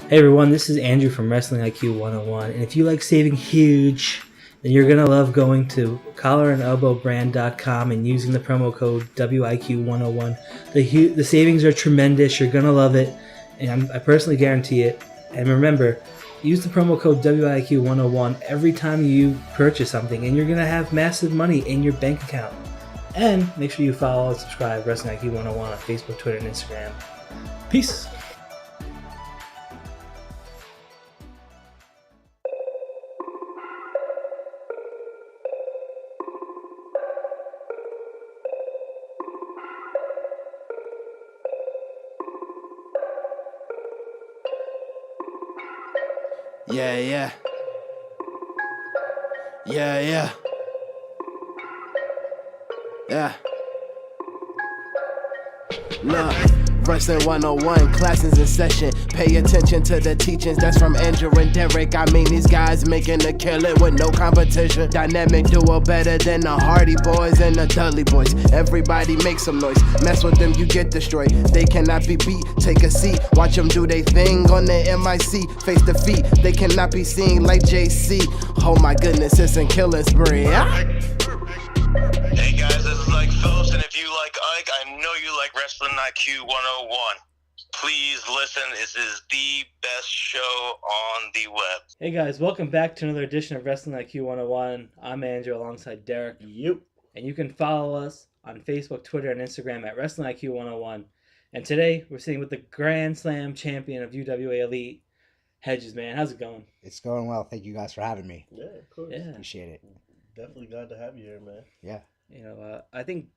Hey everyone, this is Andrew from Wrestling IQ 101, and if you like saving huge, then you're going to love going to collarandelbowbrand.com and using the promo code WIQ101. The savings are tremendous, you're going to love it, and I personally guarantee it. And remember, use the promo code WIQ101 every time you purchase something, and you're going to have massive money in your bank account. And make sure you follow and subscribe Wrestling IQ 101 on Facebook, Twitter, and Instagram. Peace! Yeah. Look, Wrestling 101, classes in session. Pay attention to the teachings, that's from Andrew and Derek. I mean, these guys making a killing with no competition. Dynamic duo better than the Hardy Boys and the Dudley Boys. Everybody make some noise, mess with them, you get destroyed. They cannot be beat, take a seat. Watch them do they thing on the MIC. Face defeat, they cannot be seen like JC. Oh my goodness, it's a killing spree. Hey guys, this is like Phillips, and if you like Ike, I know you like Wrestling IQ 101. Please listen, this is the best show on the web. Hey guys, welcome back to another edition of Wrestling IQ 101. I'm Andrew alongside Derek. Yep. And you can follow us on Facebook, Twitter, and Instagram at Wrestling IQ 101. And today we're sitting with the Grand Slam champion of UWA Elite, Hedges, man. How's it going? It's going well. Thank you guys for having me. Yeah, of course. Yeah. Appreciate it. Definitely glad to have you here, man. Yeah. You know, I think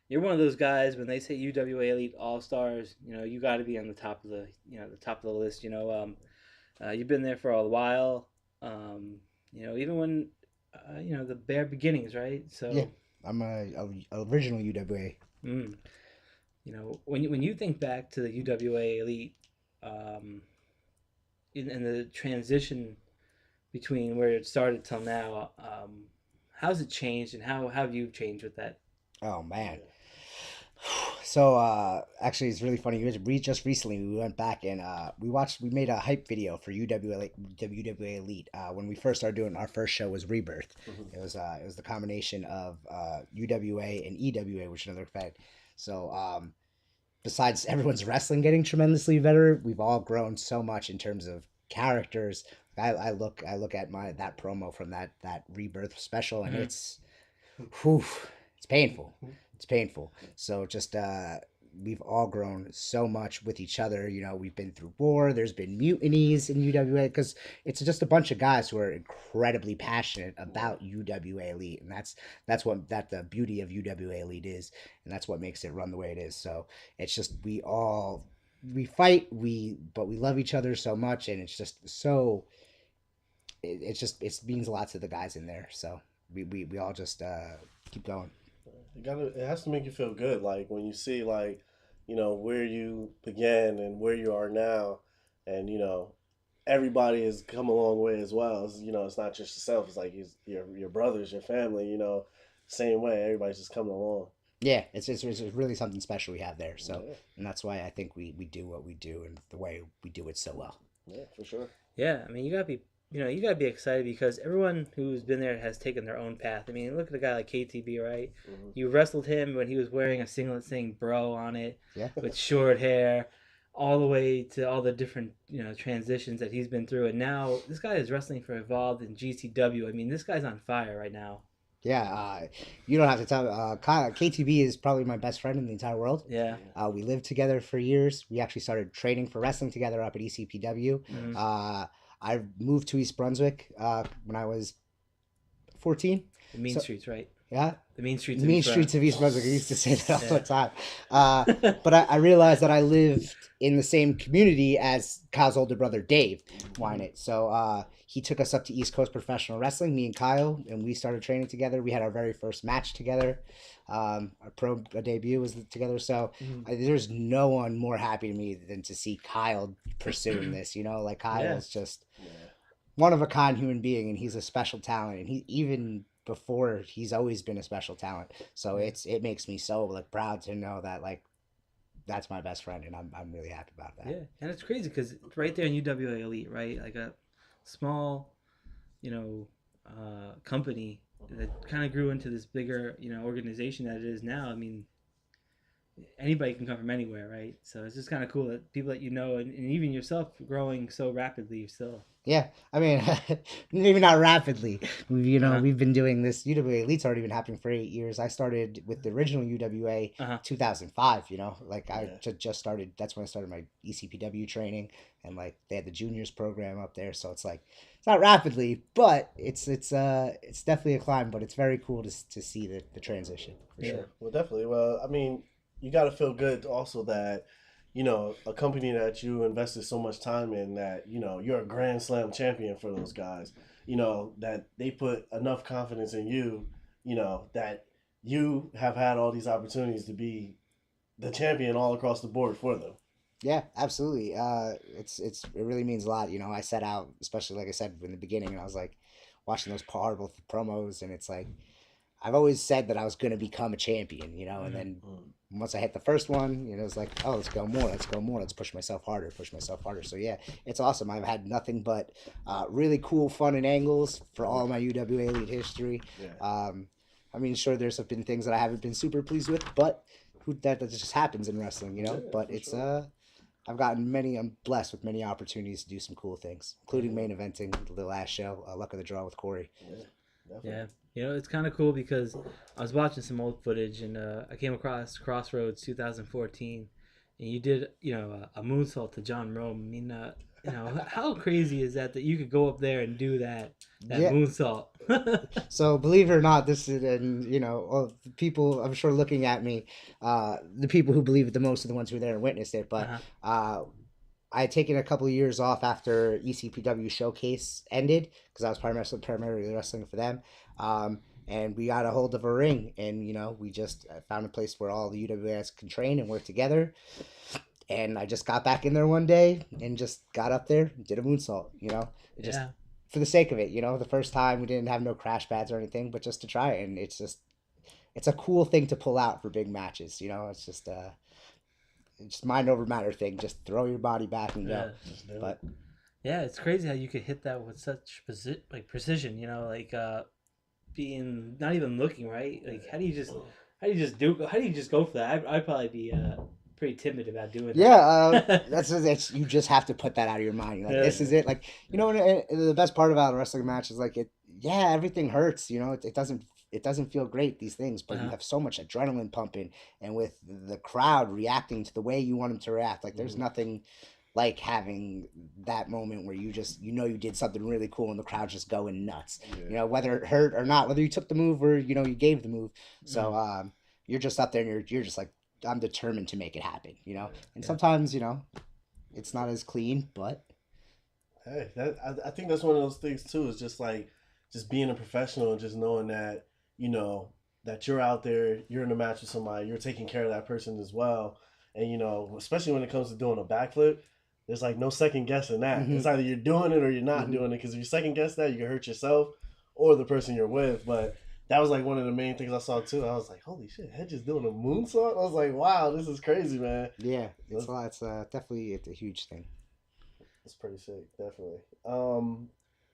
you're one of those guys when they say UWA Elite All Stars. You know, you got to be on the top of the list. You've been there for a while. Even when the bare beginnings, right? So yeah, I'm a original UWA. You know, when you think back to the UWA Elite, in the transition between where it started till now, how's it changed, and how have you changed with that? Oh man. So actually, it's really funny. Just recently we went back and we made a hype video for UWA Elite. When we first started doing our first show was Rebirth. Mm-hmm. It was the combination of UWA and EWA, which is another fact. So besides everyone's wrestling getting tremendously better, we've all grown so much in terms of characters. I look at that promo from that Rebirth special, and it's painful. It's painful. So just we've all grown so much with each other. You know, we've been through war. There's been mutinies in UWA because it's just a bunch of guys who are incredibly passionate about UWA Elite, and that's what the beauty of UWA Elite is, and that's what makes it run the way it is. So it's just we fight, but we love each other so much, and it's just so. It means a lot to the guys in there. So we all just keep going. It has to make you feel good, like when you see where you began and where you are now, and everybody has come a long way as well. It's not just yourself. It's like your brothers, your family. Same way. Everybody's just coming along. Yeah, it's really something special we have there. So, yeah. And that's why I think we do what we do and the way we do it so well. Yeah, for sure. Yeah, I mean, you gotta be excited because everyone who's been there has taken their own path. I mean, look at a guy like KTB, right? Mm-hmm. You wrestled him when he was wearing a singlet saying "bro" on it, with short hair, all the way to all the different transitions that he's been through, and now this guy is wrestling for Evolved and GCW. I mean, this guy's on fire right now. Yeah, you don't have to tell. KTB is probably my best friend in the entire world. Yeah, we lived together for years. We actually started training for wrestling together up at ECPW. Mm-hmm. I moved to East Brunswick when I was 14. The mean streets, right? Yeah. The mean streets. Of East Brunswick. I used to say that all the time. But I realized that I lived in the same community as Kyle's older brother, Dave Wynett. So he took us up to East Coast Professional Wrestling, me and Kyle, and we started training together. We had our very first match together. Our pro debut was together. So there's no one more happy to me than to see Kyle pursuing this. Like Kyle is just one of a kind human being, and he's a special talent. And he even before he's always been a special talent. So it makes me so proud to know that that's my best friend, and I'm really happy about that. Yeah, and it's crazy because right there in UWA Elite, right, like a small, company that kind of grew into this bigger, organization that it is now. I mean, anybody can come from anywhere, right? So it's just kind of cool that people that and even yourself growing so rapidly still. Yeah, I mean, maybe not rapidly. Uh-huh. We've been doing this. UWA Elite's already been happening for 8 years. I started with the original UWA Uh-huh. 2005. Like I Yeah. just started. That's when I started my ECPW training, and like they had the juniors program up there. So it's like it's not rapidly, but it's definitely a climb. But it's very cool to see the transition for Yeah. sure. Well, definitely. Well, I mean, you got to feel good also that, a company that you invested so much time in, that, you're a Grand Slam champion for those guys, that they put enough confidence in you, that you have had all these opportunities to be the champion all across the board for them. Yeah, absolutely. It really means a lot. I set out, especially like I said in the beginning, and I was like watching those horrible promos, and it's like I've always said that I was going to become a champion, and then once I hit the first one, it's like, oh, let's go more, let's go more, let's push myself harder, push myself harder. So yeah, it's awesome. I've had nothing but really cool, fun, and angles for all my UWA Elite history. Yeah. I mean, sure, there's been things that I haven't been super pleased with, but that just happens in wrestling, Yeah, But for it's sure. I'm blessed with many opportunities to do some cool things, including main eventing the last show, Luck of the Draw with Corey. Yeah, definitely. Yeah. It's kind of cool because I was watching some old footage and I came across Crossroads 2014, and you did a moonsault to John Rome. I mean, how crazy is that you could go up there and do that Yeah. moonsault? So believe it or not, this is, and all the people I'm sure looking at me, the people who believe it the most are the ones who were there and witnessed it. But I had taken a couple of years off after ECPW Showcase ended because I was primarily wrestling for them. And we got a hold of a ring, and we just found a place where all the UWS can train and work together. And I just got back in there one day and just got up there, did a moonsault. Just Yeah. for the sake of it. The first time we didn't have no crash pads or anything, but just to try it, and it's a cool thing to pull out for big matches. It's just mind over matter thing. Just throw your body back and go. Just do it. But Yeah, it's crazy how you could hit that with such precision. Being not even looking right. Like how do you just go for that? I'd probably be pretty timid about doing that. yeah, that's you just have to put that out of your mind. You're like, Yeah. this is it. Like and the best part about a wrestling match is like it. Yeah, everything hurts. It doesn't feel great, these things, but you have so much adrenaline pumping, and with the crowd reacting to the way you want them to react. Like there's nothing like having that moment where you just you did something really cool and the crowd's just going nuts. Yeah. Whether it hurt or not, whether you took the move or you gave the move. So you're just up there and you're just like, I'm determined to make it happen. And sometimes it's not as clean, but Hey, I think that's one of those things too. Is just like just being a professional and just knowing that that you're out there, you're in a match with somebody, you're taking care of that person as well, and especially when it comes to doing a backflip, there's like no second guessing that. It's either you're doing it or you're not doing it. Because if you second guess that, you can hurt yourself or the person you're with. But that was like one of the main things I saw too. I was like, holy shit, Hedges doing a moonsault. I was like, wow, this is crazy, man. yeah, it's a lot. It's definitely a huge thing. It's pretty sick, definitely.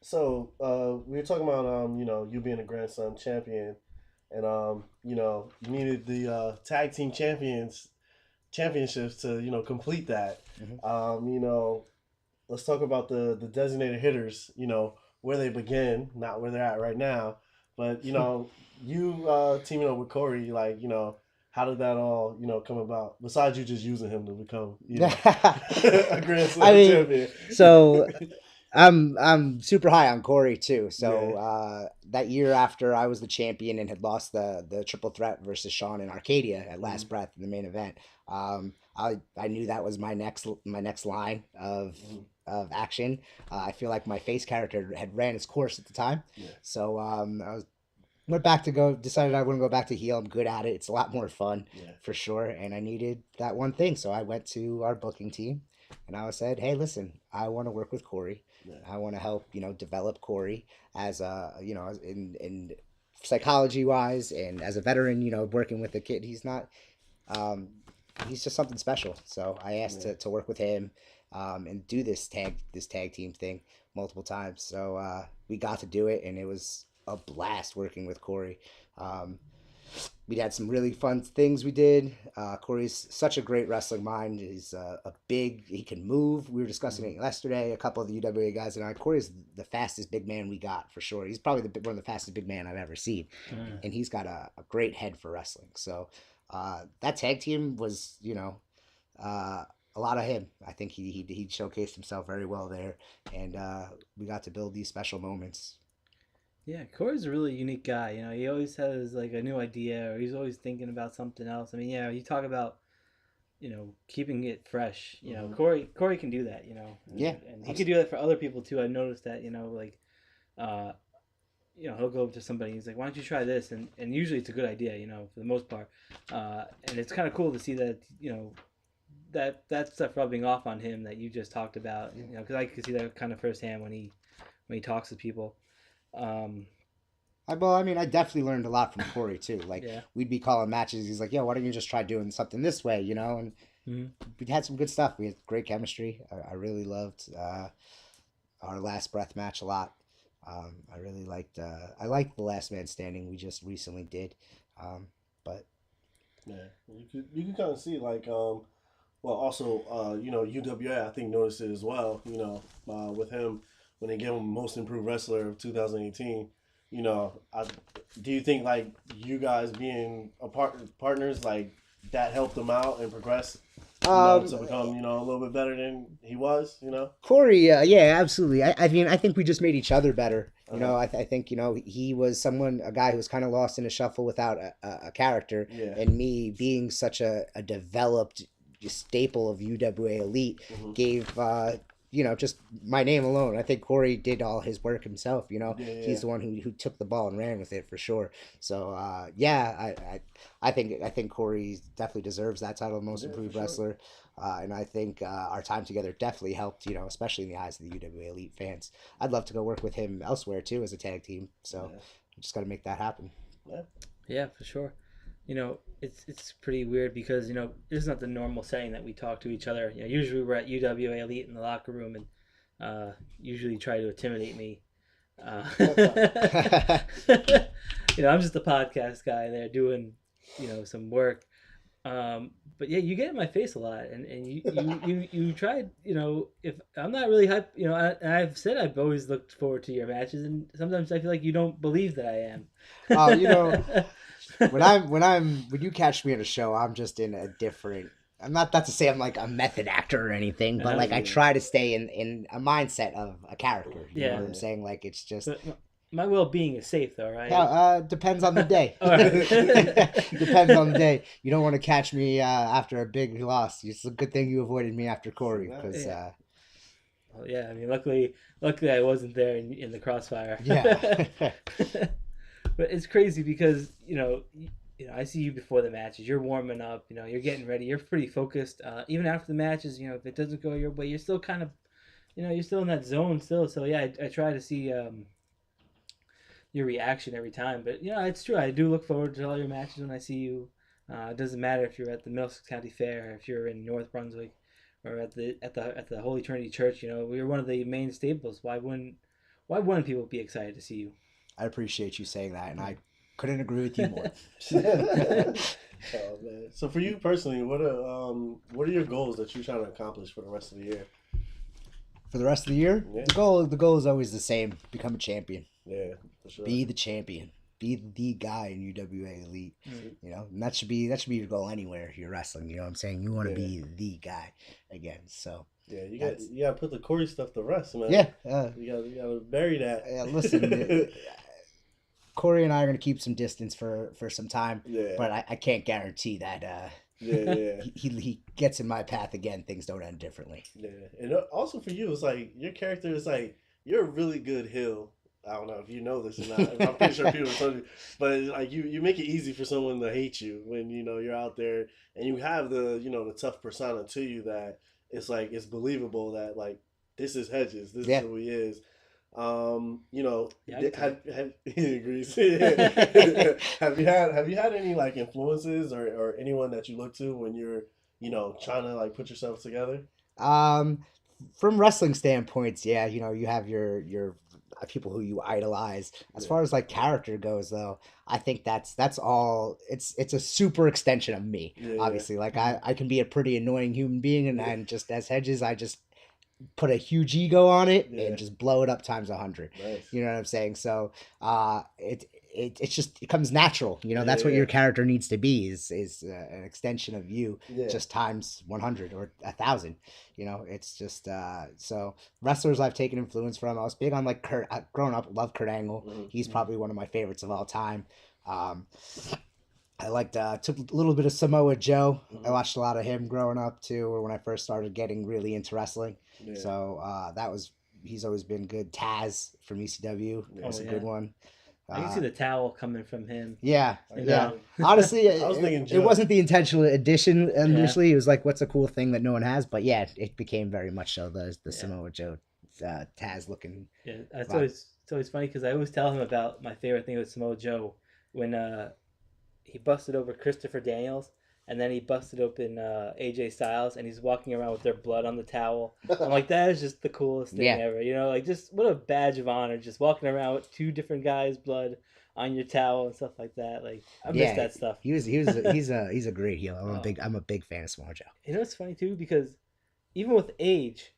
So we were talking about you being a Grand Slam champion, and you needed the tag team championships to complete that. Let's talk about the designated hitters. Where they begin, not where they're at right now, but you teaming up with Corey, like how did that all come about? Besides you just using him to become a Grand Slam champion. So I'm super high on Corey too. So that year after I was the champion and had lost the triple threat versus Sean in Arcadia at Last Breath in the main event, I knew that was my next line of action. I feel like my face character had ran its course at the time, so I decided I wouldn't go back to heel. I'm good at it. It's a lot more fun for sure, and I needed that one thing, so I went to our booking team. And I said, hey, listen, I want to work with Corey. I want to help, develop Corey as in psychology wise and as a veteran, working with a kid. He's not he's just something special. So I asked to work with him and do this tag team thing multiple times. So we got to do it, and it was a blast working with Corey. We had some really fun things we did. Corey's such a great wrestling mind. He's he can move. We were discussing it yesterday, a couple of the UWA guys and I. Corey's the fastest big man we got, for sure. He's probably one of the fastest big man I've ever seen. And he's got a great head for wrestling. So that tag team was, a lot of him. I think he showcased himself very well there. And we got to build these special moments. Yeah, Corey's a really unique guy. He always has like a new idea, or he's always thinking about something else. I mean, you talk about, keeping it fresh. Corey can do that. And he can do that for other people too. I've noticed that. He'll go up to somebody. He's like, "Why don't you try this?" And usually it's a good idea. For the most part. And it's kind of cool to see that. That stuff rubbing off on him that you just talked about. Because I could see that kind of firsthand when he talks to people. I definitely learned a lot from Corey too. Like we'd be calling matches. He's like, "Yo, why don't you just try doing something this way?" And we had some good stuff. We had great chemistry. I really loved our last breath match a lot. I really liked. I liked the last man standing we just recently did. But you can kind of see like also UWA I think noticed it as well. With him. When they gave him Most Improved Wrestler of 2018, do you think like you guys being partners like that helped him out and progress to become a little bit better than he was? Corey, yeah, absolutely. I think we just made each other better. I think he was a guy who was kind of lost in a shuffle without a character, and me being such a developed staple of UWA Elite gave. Just my name alone. I think Corey did all his work himself. He's the one who took the ball and ran with it for sure. So I think Corey definitely deserves that title of Most Improved Wrestler. And I think our time together definitely helped. Especially in the eyes of the UWA Elite fans. I'd love to go work with him elsewhere too as a tag team. So we just got to make that happen. Yeah, for sure. It's pretty weird because, this is not the normal setting that we talk to each other. Usually we're at UWA Elite in the locker room and usually try to intimidate me. I'm just a podcast guy there doing, some work. But yeah, you get in my face a lot and you tried, if I'm not really hype, I've said I've always looked forward to your matches and sometimes I feel like you don't believe that I am. When you catch me at a show, I'm just in a different. I'm not to say I'm like a method actor or anything, but like I try to stay in a mindset of a character. You know what I'm saying? Like it's just. But my well-being is safe, though, right? Depends on the day. Depends on the day. You don't want to catch me after a big loss. It's a good thing you avoided me after Corey, because. Well, yeah, I mean, luckily I wasn't there in the crossfire. Yeah. But it's crazy because I see you before the matches. You're warming up. You're getting ready. You're pretty focused. Even after the matches, if it doesn't go your way, you're still kind of, you're still in that zone still. So yeah, I try to see your reaction every time. But it's true. I do look forward to all your matches when I see you. It doesn't matter if you're at the Middlesex County Fair, if you're in North Brunswick, or at the Holy Trinity Church. We're one of the main staples. Why wouldn't people be excited to see you? I appreciate you saying that, and I couldn't agree with you more. Oh man! So for you personally, what are your goals that you're trying to accomplish for the rest of the year? For the rest of the year, the goal is always the same: become a champion. Yeah, for sure. Be the champion. Be the guy in UWA Elite. And that should be your goal anywhere you're wrestling. You know what I'm saying? You want to be the guy again. So. Yeah, you got to put the Corey stuff to rest, man. Yeah, you got to bury that. Yeah, listen. Corey and I are going to keep some distance for some time, but I can't guarantee that he gets in my path again, things don't end differently. Yeah, and also for you, it's like your character is like, you're a really good heel. I don't know if you know this or not. I'm pretty sure people told you, but like you make it easy for someone to hate you when you're out there and you have the the tough persona to you that it's like it's believable that like this is Hedges, this is who he is. He agrees. Have you had any like influences or anyone that you look to when you're trying to like put yourself together? From wrestling standpoints, yeah, you have your people who you idolize. As far as like character goes, though, I think that's all. It's a super extension of me. Yeah, Obviously, like I can be a pretty annoying human being, and just as Hedges, I just put a huge ego on it Yeah. and just blow it up times 100. Nice. You know what I'm saying? So it's just it comes natural. That's what Yeah. your character needs to be is an extension of you, Yeah. just times 100 or 1,000. It's just so wrestlers I've taken influence from. I was big on like Kurt. Growing up, love Kurt Angle. Mm-hmm. He's probably one of my favorites of all time. I liked took a little bit of Samoa Joe. I watched a lot of him growing up too, or when I first started getting really into wrestling. Yeah. So he's always been good. Taz from ECW was a good one. I can see the towel coming from him. Yeah. Yeah. Honestly, I was thinking it Joe. wasn't the intentional addition initially. It was like, what's a cool thing that no one has? But yeah, it became very much so the Samoa Joe Taz looking. Yeah, it's always funny because I always tell him about my favorite thing with Samoa Joe when he busted over Christopher Daniels and then he busted open AJ Styles and he's walking around with their blood on the towel. I'm like, that is just the coolest thing ever. Like just what a badge of honor, just walking around with two different guys' blood on your towel and stuff like that. Like I miss that stuff. He's a great heel. I'm a big fan of Samoa Joe. It's funny too because even with age,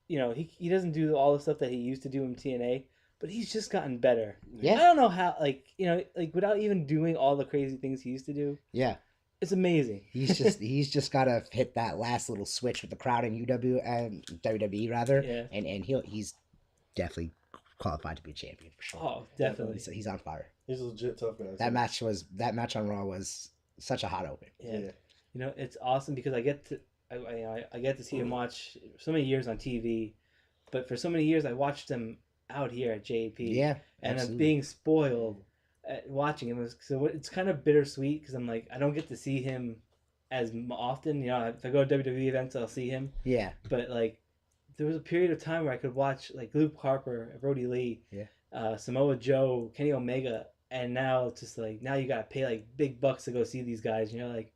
he doesn't do all the stuff that he used to do in TNA. But he's just gotten better. Yeah. I don't know how, like without even doing all the crazy things he used to do. Yeah. It's amazing. He's just got to hit that last little switch with the crowd in WWE rather. Yeah. And he's definitely qualified to be a champion for sure. Oh, definitely. So he's on fire. He's a legit tough guy. That match on Raw was such a hot open. Yeah. It's awesome because I get to see him watch so many years on TV, but for so many years I watched him out here at JP. Yeah, and absolutely. I'm being spoiled at watching him. So it's kind of bittersweet because I'm like, I don't get to see him as often. If I go to WWE events, I'll see him. Yeah. But like, there was a period of time where I could watch like Luke Harper, Brody Lee, Samoa Joe, Kenny Omega, and now it's just like now you gotta pay like big bucks to go see these guys. And you're like,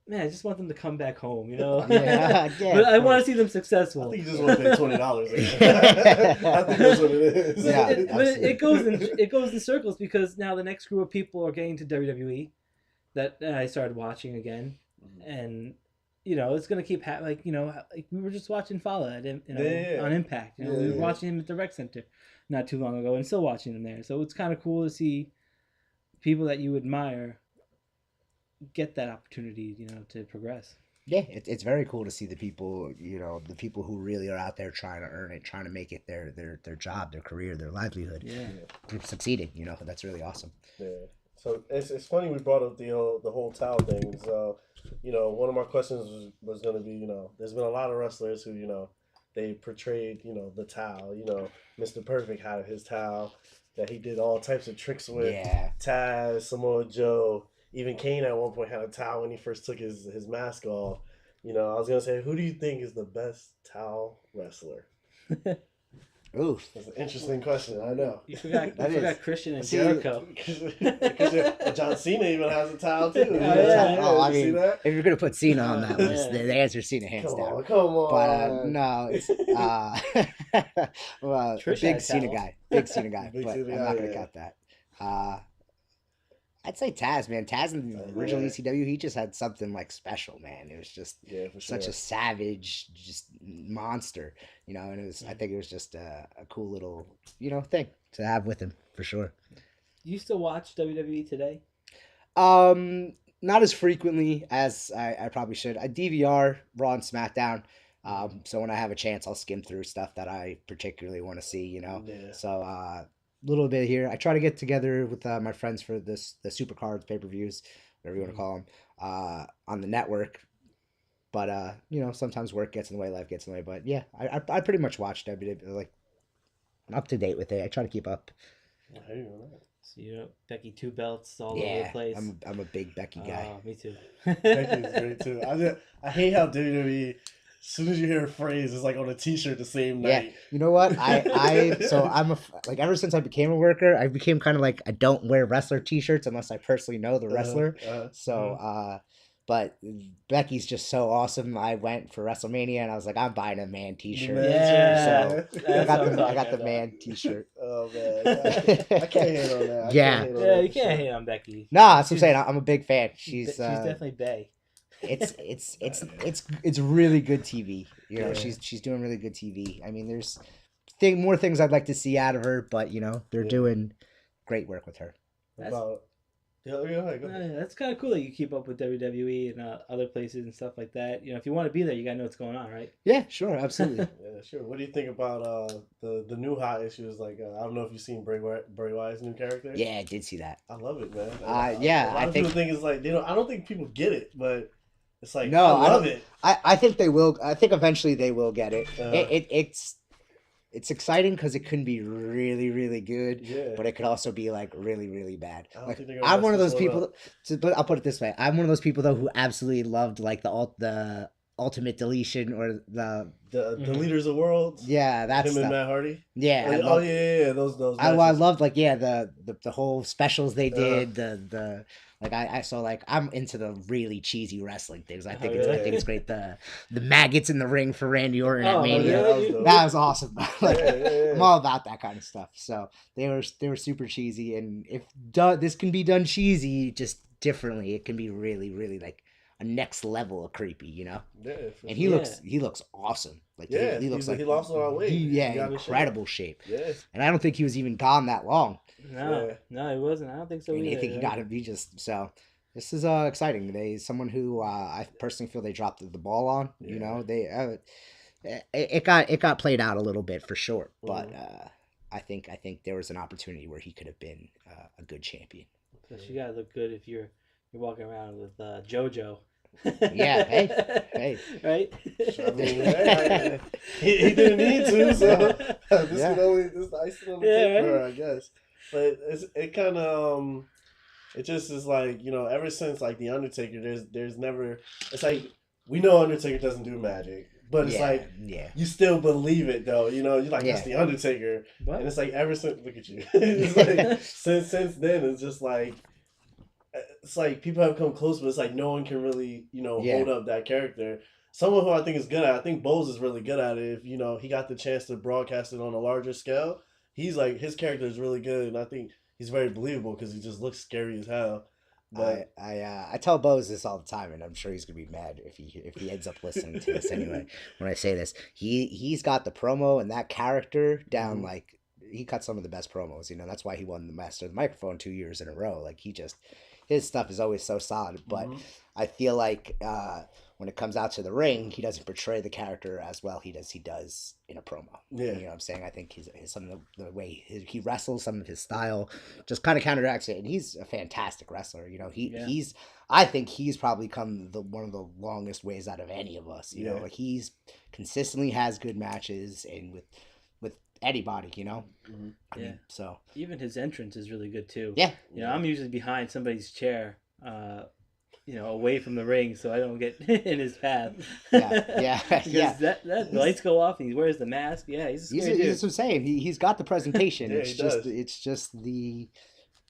man, I just want them to come back home, Yeah, but I want to see them successful. I think you just want to pay $20. I think that's what it is. Yeah, but it goes in circles because now the next group of people are getting to WWE that I started watching again, and it's gonna keep like we were just watching Fala on Impact. We were watching him at the Rec Center not too long ago, and still watching him there. So it's kind of cool to see people that you admire get that opportunity, to progress. Yeah, it's very cool to see the people, the people who really are out there trying to earn it, trying to make it their job, their career, their livelihood, succeeding. That's really awesome. Yeah. So it's funny we brought up the whole towel thing. So one of my questions was going to be there's been a lot of wrestlers who they portrayed the towel. Mr. Perfect had his towel that he did all types of tricks with. Yeah. Taz, Samoa Joe. Even Kane at one point had a towel when he first took his mask off. I was going to say, who do you think is the best towel wrestler? Oof. That's an interesting question, I know. You forgot Christian and See, Jericho. John Cena even has a towel, too. I see mean, that? if you're going to put Cena on that list, the answer is Cena hands down. Come on. But no, it's well, big Cena guy. Big Cena guy. Big but Cena I'm guy, not going to count that. I'd say Taz, man. Taz in the original ECW, he just had something like special, man. It was just such a savage, just monster, and it was. I think it was just a cool little, thing to have with him for sure. You still watch WWE today? Not as frequently as I probably should. I DVR Raw and SmackDown. So when I have a chance, I'll skim through stuff that I particularly want to see, Yeah. So little bit here. I try to get together with my friends for the Supercards, pay-per-views, whatever you want to call them, on the network. But sometimes work gets in the way, life gets in the way. But yeah, I pretty much watch WWE. Like, I'm up to date with it. I try to keep up. I hear you on that. So Becky 2 belts all over the place. I'm a big Becky guy. Me too. Becky's great too. I hate how WWE. As soon as you hear a phrase, it's like on a T-shirt the same night. Yeah, you know what? I'm like ever since I became a worker, I became kind of like I don't wear wrestler T-shirts unless I personally know the wrestler. But Becky's just so awesome. I went for WrestleMania and I was like, I'm buying a man T-shirt. Yeah. So That's what I'm I talking got the about. man T-shirt. Oh man, I can't hate on that. Yeah. Yeah, you can't hate on Becky. Nah, that's what I'm saying. I'm a big fan. She's definitely bae. it's really good TV. You know, Yeah. she's doing really good TV. I mean, there's more things I'd like to see out of her, but you know, they're Yeah. doing great work with her. About go ahead. That's kind of cool that you keep up with WWE and other places and stuff like that. You know, if you want to be there, you gotta know what's going on, right? Yeah, sure, absolutely. Yeah, sure. What do you think about the new hot issues? Like I don't know if you've seen Bray Wyatt's new character. Yeah, I did see that. I love it, man. Yeah, a lot of people think it's like I don't think people get it, but it's like No, I love it. I think they will. I think eventually they will get it. Uh-huh. It's exciting because it can be really, really good, Yeah. but it could also be like really, really bad. I don't Like, think they're gonna I'm mess one of this those one people. But I'll put it this way: I'm one of those people though who absolutely loved like the ultimate deletion or the The leaders of worlds. yeah that Him and stuff. Matt Hardy. Yeah, I Oh loved- yeah. Those. I matches. loved like the whole specials they did the like I saw like I'm into the really cheesy wrestling things. I think it's great the maggots in the ring for Randy Orton at Oh, Mania. really? That was awesome. Like Yeah. I'm all about that kind of stuff. So they were super cheesy, and if this can be done cheesy just differently, it can be really really like a next level of creepy, you know. Yeah, for And sure. he looks awesome. Like Yeah, he looks like he lost a lot of weight. He yeah, got in shape. incredible shape. Yeah. And I don't think he was even gone that long. No, it wasn't. I don't think so And either. I think he got to be just so. This is exciting. Someone who I personally feel they dropped the ball on. You know, it got played out a little bit for sure, but I think there was an opportunity where he could have been a good champion. Plus, you gotta look good if you're walking around with JoJo. Yeah, hey. Right? I mean, hey, he didn't need to, so this Yeah. is only this icing on the Yeah, cake for her, right. I guess. But it kind of it just is like, you know, ever since like the Undertaker, there's never, it's like we know Undertaker doesn't do magic, but it's like you still believe it though, you know, you're like that's the Undertaker, What? and it's like ever since look at you, it's like since then it's just like. It's like people have come close, but it's like no one can really, you know, hold up that character. Someone who I think is good at it, I think Bose is really good at it. If, you know, he got the chance to broadcast it on a larger scale, he's like, his character is really good, and I think he's very believable because he just looks scary as hell. But I tell Bose this all the time, and I'm sure he's gonna be mad if he ends up listening to this anyway. When I say this, he's got the promo and that character down like he cut some of the best promos. You know, that's why he won the Master of the Microphone 2 years in a row. Like his stuff is always so solid, but I feel like when it comes out to the ring, he doesn't portray the character as well he does in a promo. Yeah. You know what I'm saying? I think his some of the way he wrestles, some of his style just kind of counteracts it, and he's a fantastic wrestler. You know, I think he's probably come one of the longest ways out of any of us. You know, like he's consistently has good matches and with anybody, you know. I mean, so even his entrance is really good too. Yeah. You know, I'm usually behind somebody's chair, you know, away from the ring, so I don't get in his path. Yeah. Because that lights go off and he wears the mask. Yeah, he's a scary dude. That's what I'm saying. He's got the presentation. Yeah, it's just the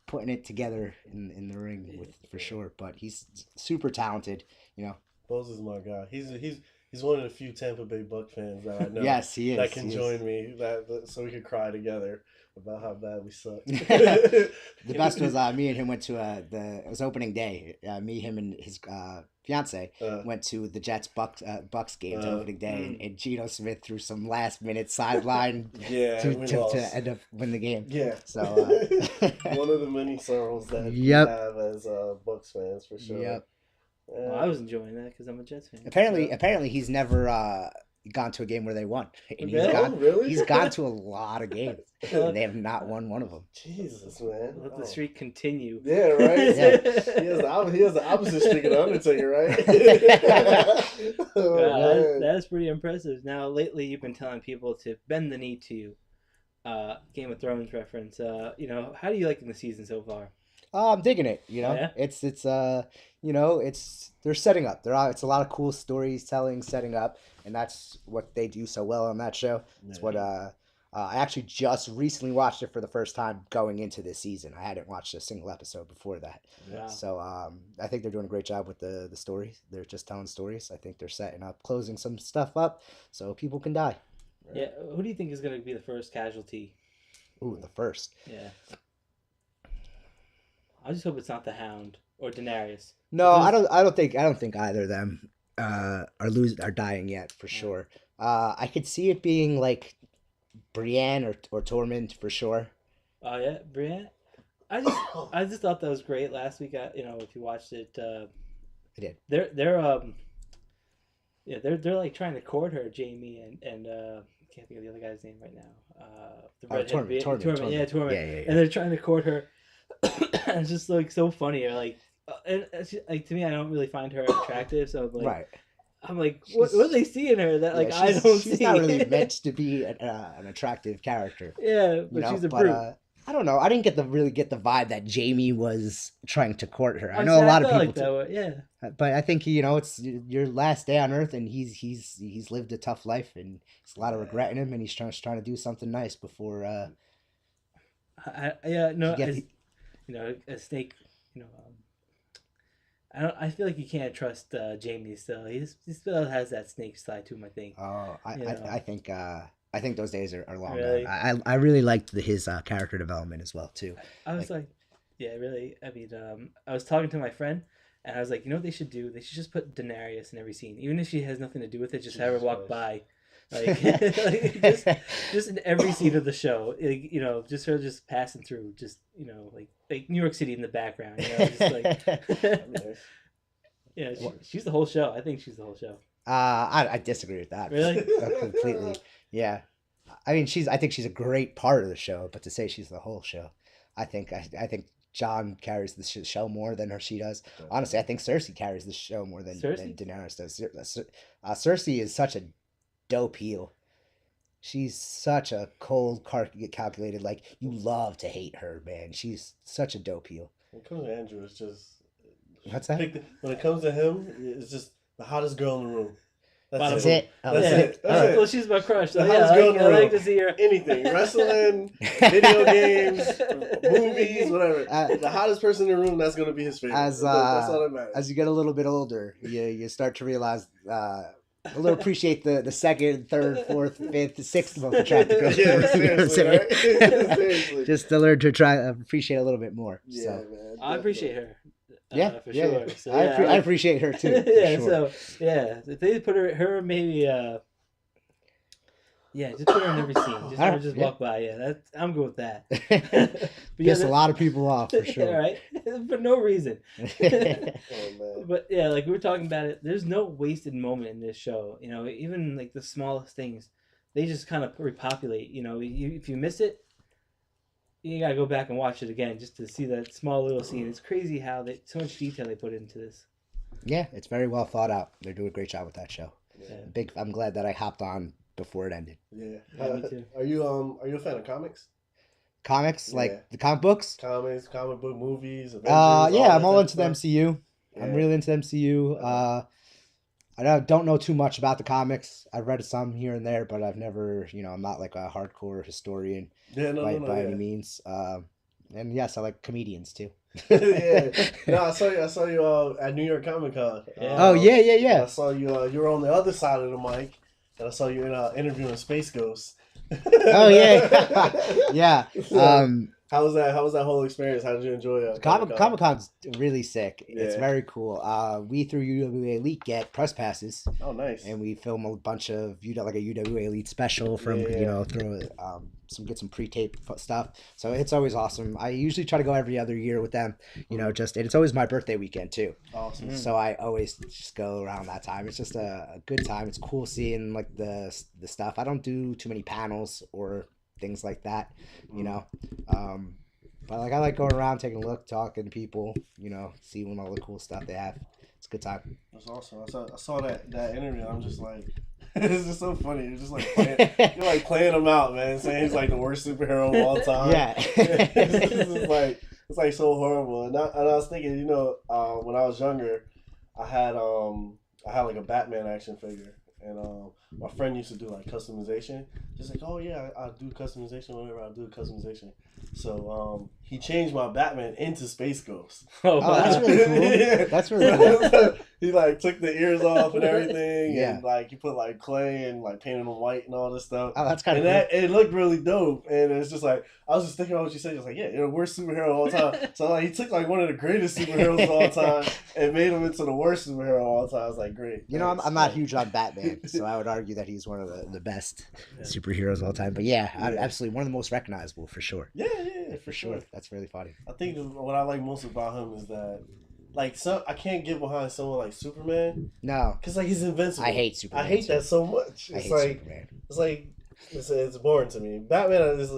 putting it together in the ring for sure. But he's super talented. You know. Bose is my guy. He's one of the few Tampa Bay Buck fans that I know. Yes, he is. That can join me, so we could cry together about how bad we suck. The best was me and him went to it was opening day. Me, him, and his fiance went to the Jets Bucks game to opening day, and Geno Smith threw some last minute sideline to end up win the game. Yeah. So one of the many sorrows that we have as Bucks fans for sure. Yep. Well, I was enjoying that because I'm a Jets fan. Apparently, he's never gone to a game where they won. And Really? He's gone to a lot of games, and they have not won one of them. Jesus, man. Let the streak continue. Yeah, right? Yeah. He has the opposite streak of the Undertaker, right? That's pretty impressive. Now, lately, you've been telling people to bend the knee to Game of Thrones reference. You know, how do you like the season so far? I'm digging it. You know, Yeah? it's you know, they're setting up. It's a lot of cool stories telling, setting up, and that's what they do so well on that show. It's what I I actually just recently watched it for the first time going into this season. I hadn't watched a single episode before that. Wow. So I think they're doing a great job with the stories. They're just telling stories. I think they're setting up, closing some stuff up so people can die. Yeah. Who do you think is going to be the first casualty? Ooh, the first. Yeah. I just hope it's not the Hound or Daenerys. No, I don't think either of them are dying yet for sure. I could see it being like Brienne or Tormund for sure. Oh yeah, Brienne. I just thought that was great last week. If you watched it, I did. They're like trying to court her, Jamie and I can't think of the other guy's name right now. The redhead Tormund. Yeah, Tormund. Yeah. And they're trying to court her. And it's just like so funny. Or like, and like to me, I don't really find her attractive. So like, Right. I'm like, what do they see in her that like I don't see? She's not really meant to be an attractive character. Yeah, but she's a brute. I don't know. I didn't really get the vibe that Jamie was trying to court her. I know a lot of people like that way, yeah. But I think it's your last day on Earth, and he's lived a tough life, and there's a lot of regret in him, and he's trying to do something nice before. A snake. I feel like you can't trust Jamie still. He still has that snake side to him, I think. Oh, I think those days are long. Really? I really liked his character development as well too. I was like, yeah, really. I mean, I was talking to my friend, and I was like, you know what they should do? They should just put Daenerys in every scene, even if she has nothing to do with it. Just have her walk by, like, just in every scene of the show. Like, just her just passing through, just like New York City in the background. Just like. Yeah, she's the whole show. I think she's the whole show. I disagree with that. Really? Completely. Yeah. I mean, I think she's a great part of the show, but to say she's the whole show, I think John carries the show more than she does. Honestly, I think Cersei carries the show more than Daenerys does. Cersei is such a dope heel. She's such a cold, calculated, like, you love to hate her, man. She's such a dope heel. When it comes to Andrew, it's just... What's that? When it comes to him, it's just the hottest girl in the room. That's it. That's it. Well, she's my crush. So the hottest girl in the room. I like to see her. Anything. Wrestling, video games, movies, whatever. The hottest person in the room, that's going to be his favorite. That's all that matters. As you get a little bit older, you start to realize... a little appreciate the second, third, fourth, fifth, sixth most attractive girl. Yeah, seriously, right? Seriously. Just to learn to try appreciate a little bit more. Yeah, so. man. I appreciate her. For sure. Yeah. So, I appreciate her too. Yeah. Sure. So if they put her maybe. Just put her in every scene. Just walk by. Yeah, I'm good with that. Piss a lot of people off for sure. Yeah, right? For no reason. Oh, man. But yeah, like we were talking about it, there's no wasted moment in this show. Even like the smallest things, they just kind of repopulate. If you miss it, you gotta go back and watch it again just to see that small little scene. It's crazy how so much detail they put into this. Yeah, it's very well thought out. They're doing a great job with that show. Yeah. I'm glad that I hopped on before it ended. Yeah. Me too. Are you a fan of comics? Comics, like the comic books? Comics, comic book movies, Avengers, I'm all into the MCU. Yeah. I'm really into the MCU. I don't know too much about the comics. I've read some here and there, but I've never, I'm not like a hardcore historian by any means. And yes, I like comedians too. Yeah. No, I saw you at New York ComicCon. Yeah. I saw you. You were on the other side of the mic, and I saw you interviewing Space Ghost. Oh yeah, yeah. So, how was that? How was that whole experience? How did you enjoy it? Comic-Con's really sick. Yeah. It's very cool. We through UWA Elite get press passes. Oh, nice. And we film a bunch of like a UWA Elite special from get some pre-tape stuff. So it's always awesome. I usually try to go every other year with them. And it's always my birthday weekend too. Awesome. So I always just go around that time. It's just a good time. It's cool seeing like the stuff. I don't do too many panels or things like that, but like I like going around, taking a look, talking to people, seeing all the cool stuff they have. It's a good time. That's awesome. I saw that interview. I'm just like, it's just so funny. You're just like playing him out, man. Saying he's like the worst superhero of all time. Yeah. it's like so horrible. And I was thinking, when I was younger, I had like a Batman action figure. and my friend used to do like customization. Just like, oh yeah, I do customization whenever I do customization. So he changed my Batman into Space Ghost. Oh, Oh, that's really cool. Yeah. That's really cool. He like took the ears off and everything, Yeah. and like he put like clay and like painted them white and all this stuff. Oh, that's kind of And cool. that it looked really dope. And it's just like I was just thinking about what you said. Just like, yeah, you're the worst superhero of all time. So like he took like one of the greatest superheroes of all time and made him into the worst superhero of all time. I was like, great. You know, thanks. I'm not huge on Batman, so I would argue that he's one of the best superheroes of all time. But yeah, absolutely one of the most recognizable for sure. Yeah, for sure. That's really funny. I think what I like most about him is that, like, I can't get behind someone like Superman No, because like he's invincible. I hate Superman. I hate too. that so much. I It's hate like Superman. it's boring to me. Batman is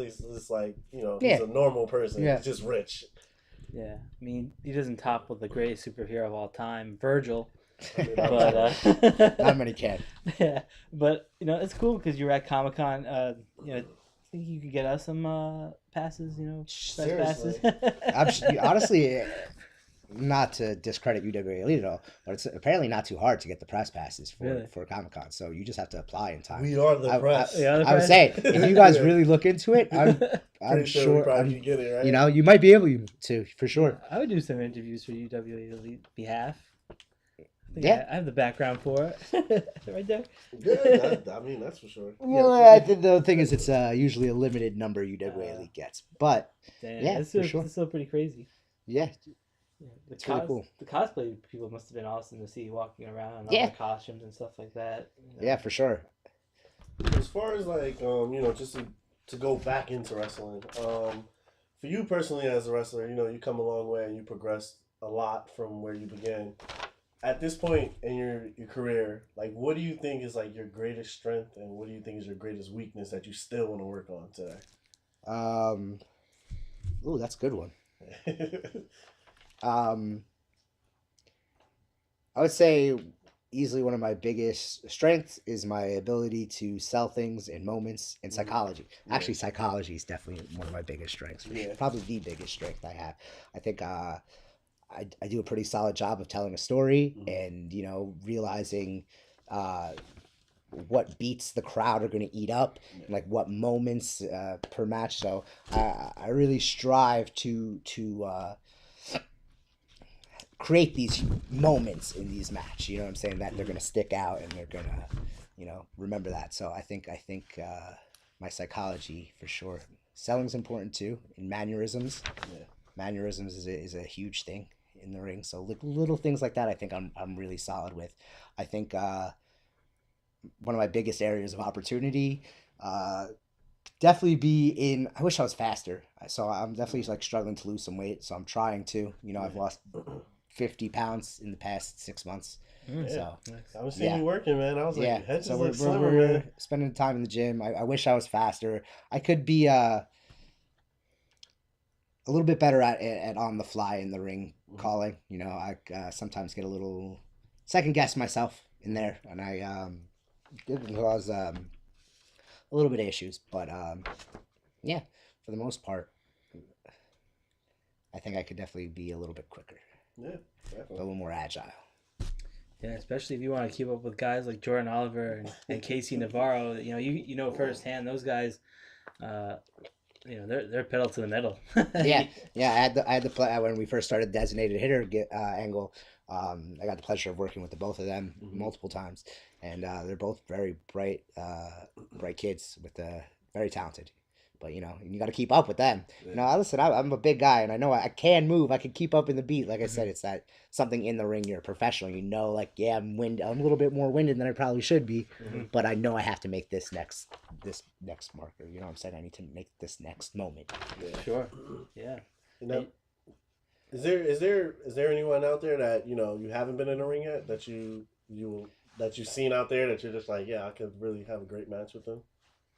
like he's Yeah. a normal person. Yeah. He's just rich. Yeah, I mean, he doesn't topple the greatest superhero of all time, Virgil. I mean, But Not many can. yeah, but it's cool because you're at ComicCon. I think you could get us some passes. Press passes. Seriously. Honestly, not to discredit UWA Elite at all, but it's apparently not too hard to get the press passes for Comic-Con. So you just have to apply in time. We are the press. I would say if you guys really look into it, I'm Pretty sure we probably can get it, right? you might be able to for sure. I would do some interviews for UWA Elite behalf. Yeah. I have the background for it. Right there. Good. I mean, that's for sure. Well, I think the thing is, it's usually a limited number UWA Elite gets, but Damn, yeah, it's for still, sure. it's still pretty crazy. Yeah, It's really cool. The cosplay people must have been awesome to see walking around in all Yeah. the costumes and stuff like that. yeah, for sure. As far as like just to go back into wrestling, for you personally as a wrestler, you come a long way and you progressed a lot from where you began. At this point in your career, like what do you think is like your greatest strength and what do you think is your greatest weakness that you still want to work on today? Ooh, that's a good one. I would say easily one of my biggest strengths is my ability to sell things in moments and psychology. Yeah. Actually, psychology is definitely one of my biggest strengths. For sure. Probably the biggest strength I have. I think I do a pretty solid job of telling a story and realizing what beats the crowd are going to eat up, and like what moments per match. So I really strive to create these moments in these matches. You know what I'm saying? That they're going to stick out and they're going to remember that. So I think my psychology for sure. Selling's important too, and mannerisms. Yeah. Mannerisms is a huge thing in the ring. So little things like that, I think I'm really solid with. I think one of my biggest areas of opportunity definitely be in. I wish I was faster. So I'm definitely like struggling to lose some weight. So I'm trying to. I've lost 50 pounds in the past 6 months. So I was seeing you working, man. I was like, Hedges look slimmer, we're man. spending time in the gym. I wish I was faster. I could be a little bit better at on the fly in the ring calling. I sometimes get a little second guess myself in there, and I did cause a little bit of issues. But yeah, for the most part, I think I could definitely be a little bit quicker, Yeah, a definitely. little more agile. Yeah, especially if you want to keep up with guys like Jordan Oliver and Casey Navarro. You know firsthand those guys. They're pedal to the metal. Yeah. I had the play when we first started designated hitter angle. I got the pleasure of working with the both of them multiple times, and they're both very bright kids with very talented. But you got to keep up with them. Yeah. Listen, I'm a big guy, and I know I can move. I can keep up in the beat. Like I said, it's that something in the ring. You're a professional. I'm a little bit more winded than I probably should be, but I know I have to make this next marker. You know what I'm saying? I need to make this next moment. Yeah. Sure. Yeah. Is there anyone out there that you haven't been in a ring yet that you've seen out there that you're just like, yeah, I could really have a great match with them?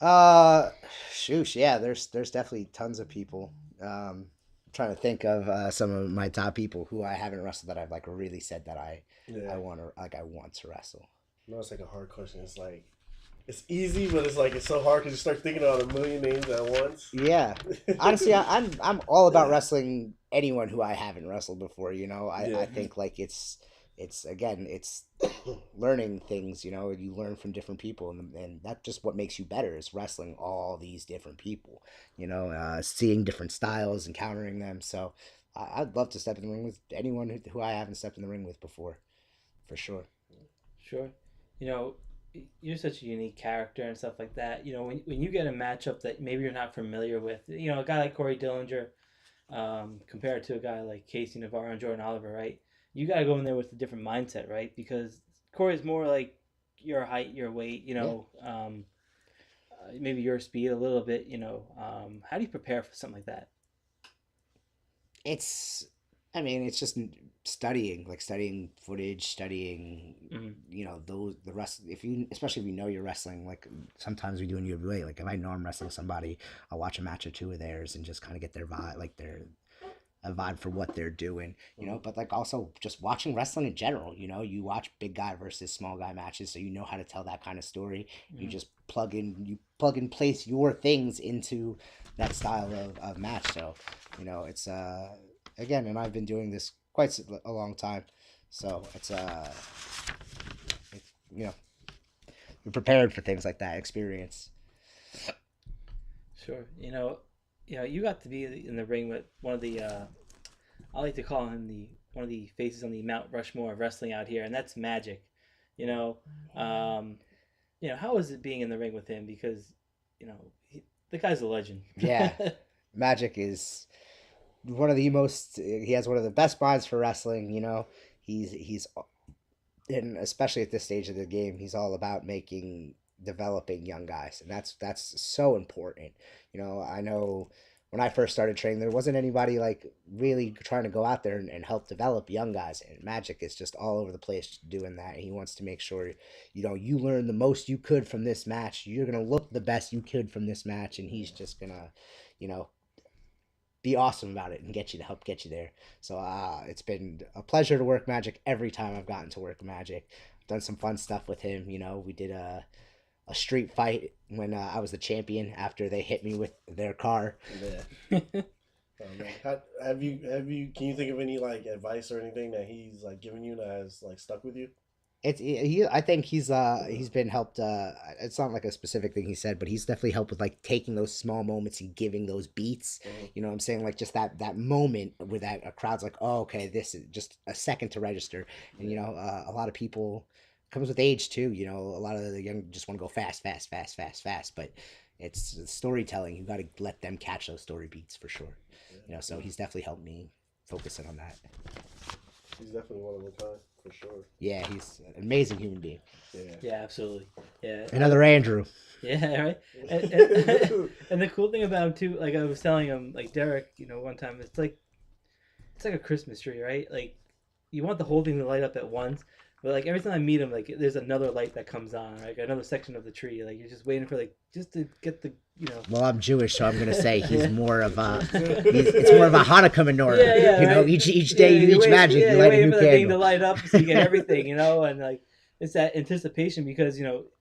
Shoosh, yeah, there's definitely tons of people. I'm trying to think of some of my top people who I haven't wrestled that I've like really said that I want to wrestle. I know it's like a hard question. It's like it's easy, but it's so hard because you start thinking of a million names at once. Yeah, honestly, I'm all about wrestling anyone who I haven't wrestled before. I think like it's it's again, it's learning things. You learn from different people, and that's just what makes you better is wrestling all these different people. Seeing different styles, encountering them. So I'd love to step in the ring with anyone who I haven't stepped in the ring with before, for sure. Sure. You know, you're such a unique character and stuff like that. When you get a matchup that maybe you're not familiar with, a guy like Corey Dillinger, compared to a guy like Casey Navarro and Jordan Oliver, right? You got to go in there with a different mindset, right? Because Corey's more like your height, your weight, maybe your speed a little bit, how do you prepare for something like that? It's I mean, it's just studying, like studying footage, studying, the rest. Especially if you know you're wrestling, like sometimes we do in UWA. Like if I know I'm wrestling somebody, I'll watch a match or two of theirs and just kind of get their vibe, like their a vibe for what they're doing, But like also just watching wrestling in general, you watch big guy versus small guy matches, so you know how to tell that kind of story. You just plug and place your things into that style of match. So, it's again, and I've been doing this quite a long time, so it's you're prepared for things like that experience. Sure. You got to be in the ring with one of the, I like to call him one of the faces on the Mount Rushmore of wrestling out here, and that's Magic. How is it being in the ring with him? Because, the guy's a legend. Yeah, Magic is one of the most. He has one of the best minds for wrestling. He's, and especially at this stage of the game, he's all about developing young guys, and that's so important. I know when I first started training, there wasn't anybody like really trying to go out there and help develop young guys, and Magic is just all over the place doing that. And he wants to make sure you learn the most you could from this match. You're gonna look the best you could from this match, and he's just gonna be awesome about it and help get you there. So it's been a pleasure to work Magic every time I've gotten to work Magic. I've done some fun stuff with him. We did a street fight when I was the champion after they hit me with their car. Yeah. Have you? Can you think of any like advice or anything that he's like given you that has like stuck with you? I think he's been helped. It's not like a specific thing he said, but he's definitely helped with like taking those small moments and giving those beats. You know what I'm saying? Like just that moment where that a crowd's like, oh, okay, this is just a second to register. And a lot of people comes with age too. A lot of the young just want to go fast, but it's storytelling. You got to let them catch those story beats for sure. So he's definitely helped me focus in on that. He's definitely one of a kind. For sure. Yeah, he's an amazing human being. Yeah, absolutely. Yeah. Another Andrew. Yeah, right. And the cool thing about him too, like I was telling him, like Derek, one time, it's like a Christmas tree, right? Like you want the whole thing to light up at once, but like every time I meet him, like there's another light that comes on, like another section of the tree. Like you're just waiting for just to get the. Well, I'm Jewish, so I'm gonna say he's more of a. It's more of a Hanukkah menorah. Yeah, right. Each day, each magic, you light a new candle. Thing to light up, so you get everything, and like it's that anticipation because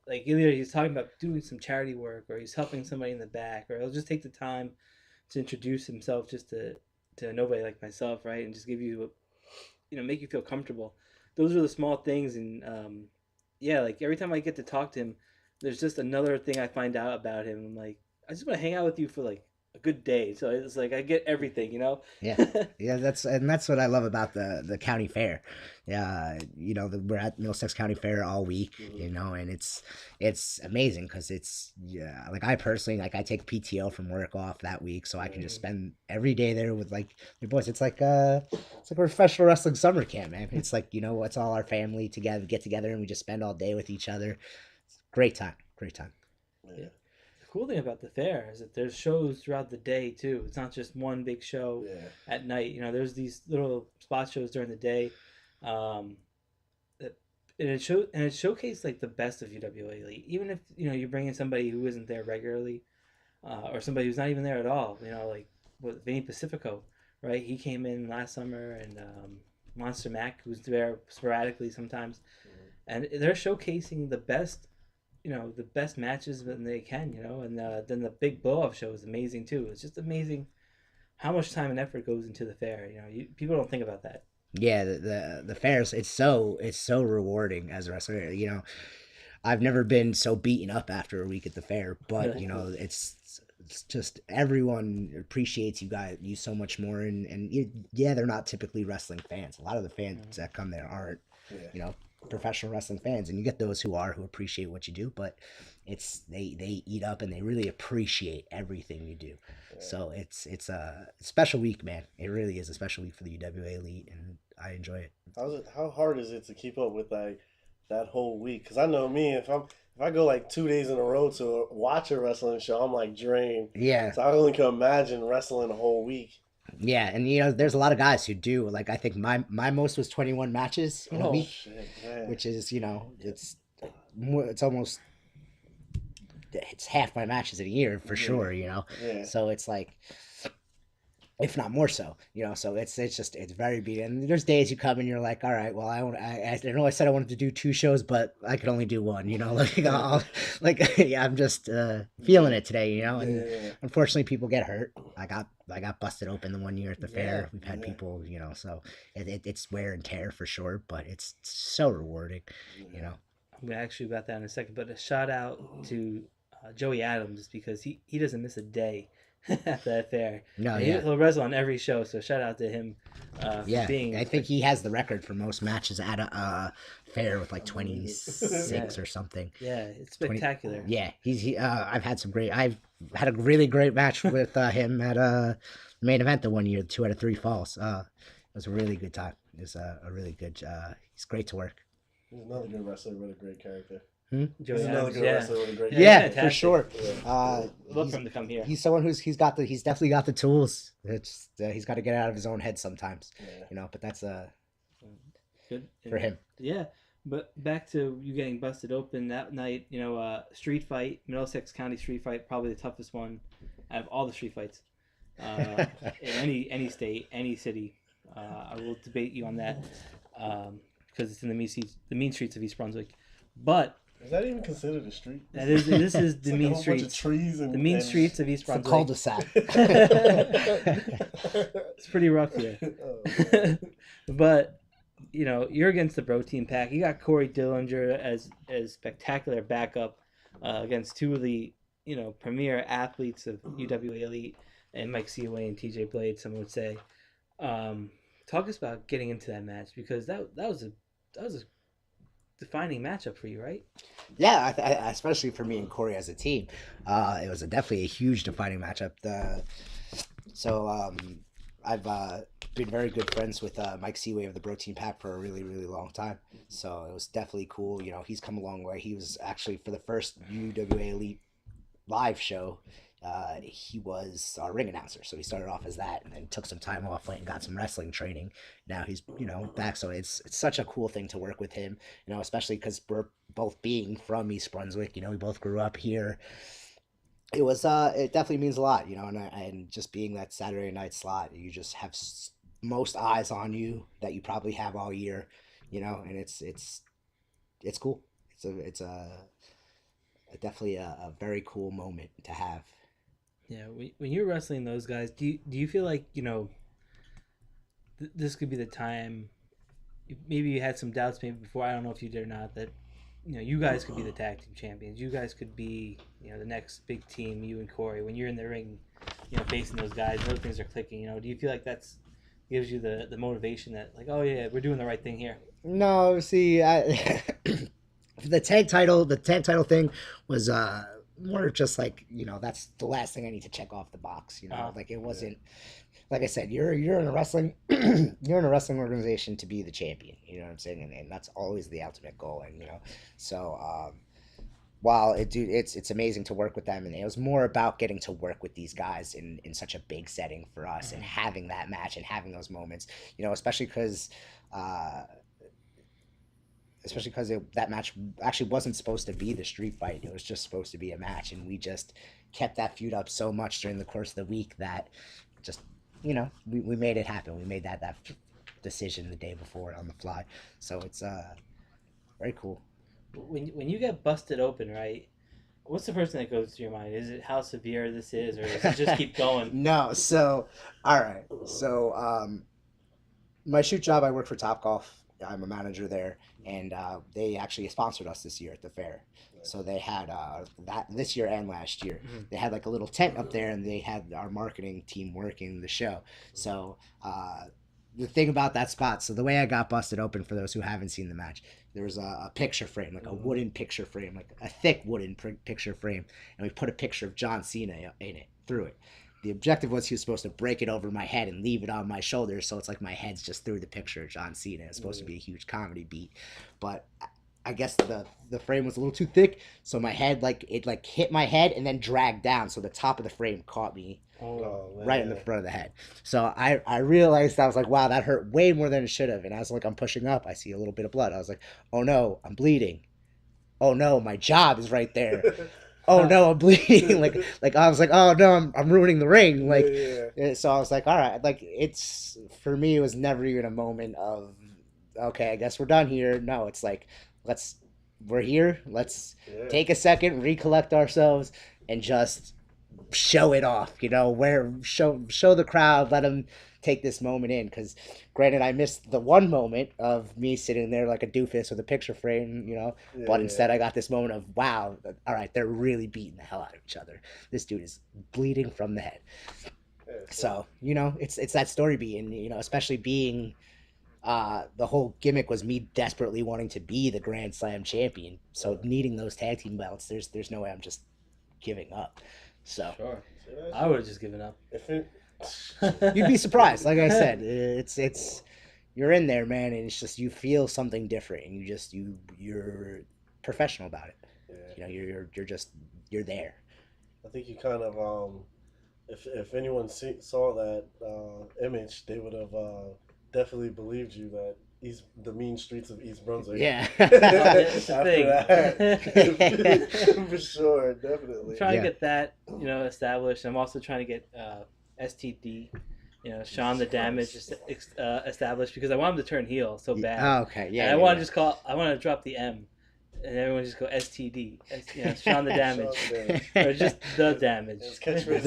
like either he's talking about doing some charity work or he's helping somebody in the back, or he'll just take the time to introduce himself just to nobody like myself, right, and just give you, make you feel comfortable. Those are the small things, and like every time I get to talk to him, there's just another thing I find out about him. I'm like, I just want to hang out with you for like a good day. So it's like I get everything, Yeah, that's what I love about the county fair. Yeah, we're at Middlesex County Fair all week, and it's amazing because it's like I personally I take PTO from work off that week, so I can just spend every day there with like your boys. It's like a professional wrestling summer camp, man. It's like it's all our family together, get together, and we just spend all day with each other. It's great time. Yeah. The cool thing about the fair is that there's shows throughout the day too. It's not just one big show at night. There's these little spot shows during the day, and it showcased like the best of UWA. Like, even if you bring in somebody who isn't there regularly, or somebody who's not even there at all. Like with Vinny Pacifico, right? He came in last summer, and Monster Mac, who's there sporadically sometimes, and they're showcasing the best. The best matches when they can, and then the big blow-off show is amazing too. It's just amazing how much time and effort goes into the fair. People don't think about that. Yeah, the fairs, it's so rewarding as a wrestler. I've never been so beaten up after a week at the fair, but it's just everyone appreciates you so much more, and yeah, they're not typically wrestling fans. A lot of the fans that come there aren't, Yeah. professional wrestling fans, and you get those who appreciate what you do, but they eat up and they really appreciate everything you do. So it's a special week, man. It really is a special week for the UWA Elite, and I enjoy it. How hard is it to keep up with like that whole week? Because I know me, if I go like 2 days in a row to watch a wrestling show, I'm like drained. Yeah. So I only can imagine wrestling a whole week. Yeah, and there's a lot of guys who do. Like, I think my most was 21 matches in a Oh week, shit, man. which is it's almost it's half my matches in a year for sure. Yeah. So it's like, if not more so, so it's very beat. And there's days you come and you're like, all right, well, I know I said I wanted to do 2 shows, but I could only do 1, like yeah, I'm just feeling it today, and unfortunately people get hurt. I got busted open the one year at the fair. We've had people, so it's wear and tear for sure, but it's so rewarding, I'm gonna ask you about that in a second, but a shout out to Joey Adams, because he doesn't miss a day at that fair. No, He'll wrestle on every show, so shout out to him. I think he has the record for most matches at a fair with like 26 or something. Yeah, it's spectacular. 20, yeah, I've had a really great match with him at main event the one year, 2 out of 3 falls. It was a really good time. It was a really good. He's great to work. He's another good wrestler with a great character. Joey He's another Adams, good wrestler with a great Yeah, character. for sure. Look for him to come here. He's someone he's definitely got the tools. It's he's got to get out of his own head sometimes, but that's Good for him. Yeah, but back to you getting busted open that night. Street fight, Middlesex County street fight, probably the toughest one out of all the street fights in any state, any city. I will debate you on that because it's in the mean streets of East Brunswick, but. Is that even considered a street? This is the mean like streets. Trees the mean streets of East It's a Brunswick. cul-de-sac. It's pretty rough here. But you're against the Bro Team pack. You got Corey Dillinger as spectacular backup against 2 of the premier athletes of UWA Elite, and Mike Seaway and TJ Blade. Some would say. Talk us about getting into that match, because that was a defining matchup for you, right? Yeah, especially for me and Corey as a team, it was definitely a huge defining matchup. I've been very good friends with Mike Seaway of the Bro Team Pack for a really, really long time. So it was definitely cool. He's come a long way. He was actually, for the first UWA Elite live show, he was our ring announcer. So he started off as that, and then took some time off, went and got some wrestling training. Now he's back. So it's such a cool thing to work with him, especially because we're both being from East Brunswick. We both grew up here. It was it definitely means a lot, and just being that Saturday night slot, you just have most eyes on you that you probably have all year, and it's cool. It's definitely a very cool moment to have. Yeah, when you're wrestling those guys, do you feel like this could be the time? Maybe you had some doubts maybe before. I don't know if you did or not. That you guys could be the tag team champions. You guys could be the next big team. You and Corey, when you're in the ring, facing those guys, those things are clicking. Do you feel like that's gives you the motivation that like, oh yeah, we're doing the right thing here? No, see, the tag title thing was more just like that's the last thing I need to check off the box. Like it wasn't. Like I said, you're in a wrestling you're in a wrestling organization to be the champion. You know what I'm saying, and that's always the ultimate goal. And so while it's amazing to work with them, and it was more about getting to work with these guys in such a big setting for us, and having that match and having those moments. Especially because. That match actually wasn't supposed to be the street fight. It was just supposed to be a match, and we just kept that feud up so much during the course of the week that just, we made it happen. We made that decision the day before on the fly. So it's very cool. When you get busted open, right? What's the first thing that goes to your mind? Is it how severe this is, or does it just keep going? No, so all right. So My shoot job, I work for Topgolf. I'm a manager there, and they actually sponsored us this year at the fair. So they had that this year and last year. They had like a little tent up there, and they had our marketing team working the show. So the thing about that spot, so the way I got busted open, for those who haven't seen the match, there was a picture frame, like a wooden picture frame, like a thick wooden picture frame, and we put a picture of John Cena in it, through it. The objective was he was supposed to break it over my head and leave it on my shoulders, so it's like my head's just through the picture of John Cena. It's supposed to be a huge comedy beat, but I guess the frame was a little too thick, so my head it hit my head and then dragged down, so the top of the frame caught me right in the front of the head. So I realized, I was like, wow, that hurt way more than it should have. And as I'm pushing up, I see a little bit of blood. I was like, oh no, I'm bleeding. Oh no, my job is right there. Oh no, I'm bleeding. like I was like, oh no, I'm ruining the ring. So I was like, all right, like, it's, for me, it was never even a moment of, okay, I guess we're done here. No, it's like, we're here. Let's take a second, recollect ourselves, and just show it off. Show the crowd, let them take this moment in. Because granted, I missed the one moment of me sitting there like a doofus with a picture frame, but instead I got this moment of, wow, all right, they're really beating the hell out of each other. This dude is bleeding from the head. So it's that story beat, and especially being the whole gimmick was me desperately wanting to be the Grand Slam champion. So needing those tag team belts, there's no way I'm just giving up. So Sure. I would have just given up. You'd be surprised. Like I said, it's you're in there, man, and it's just, you feel something different, and you're professional about it. You're there. I think you kind of if anyone saw that image, they would have definitely believed you that the mean streets of East Brunswick. Yeah. That's the thing. For sure, definitely. I'm trying to get that, established. I'm also trying to get STD, Sean the Damage established, because I want him to turn heel so bad. Oh, okay, yeah. And I want to drop the M, and everyone just go STD. Sean the Damage, or just the Damage. His catchphrase,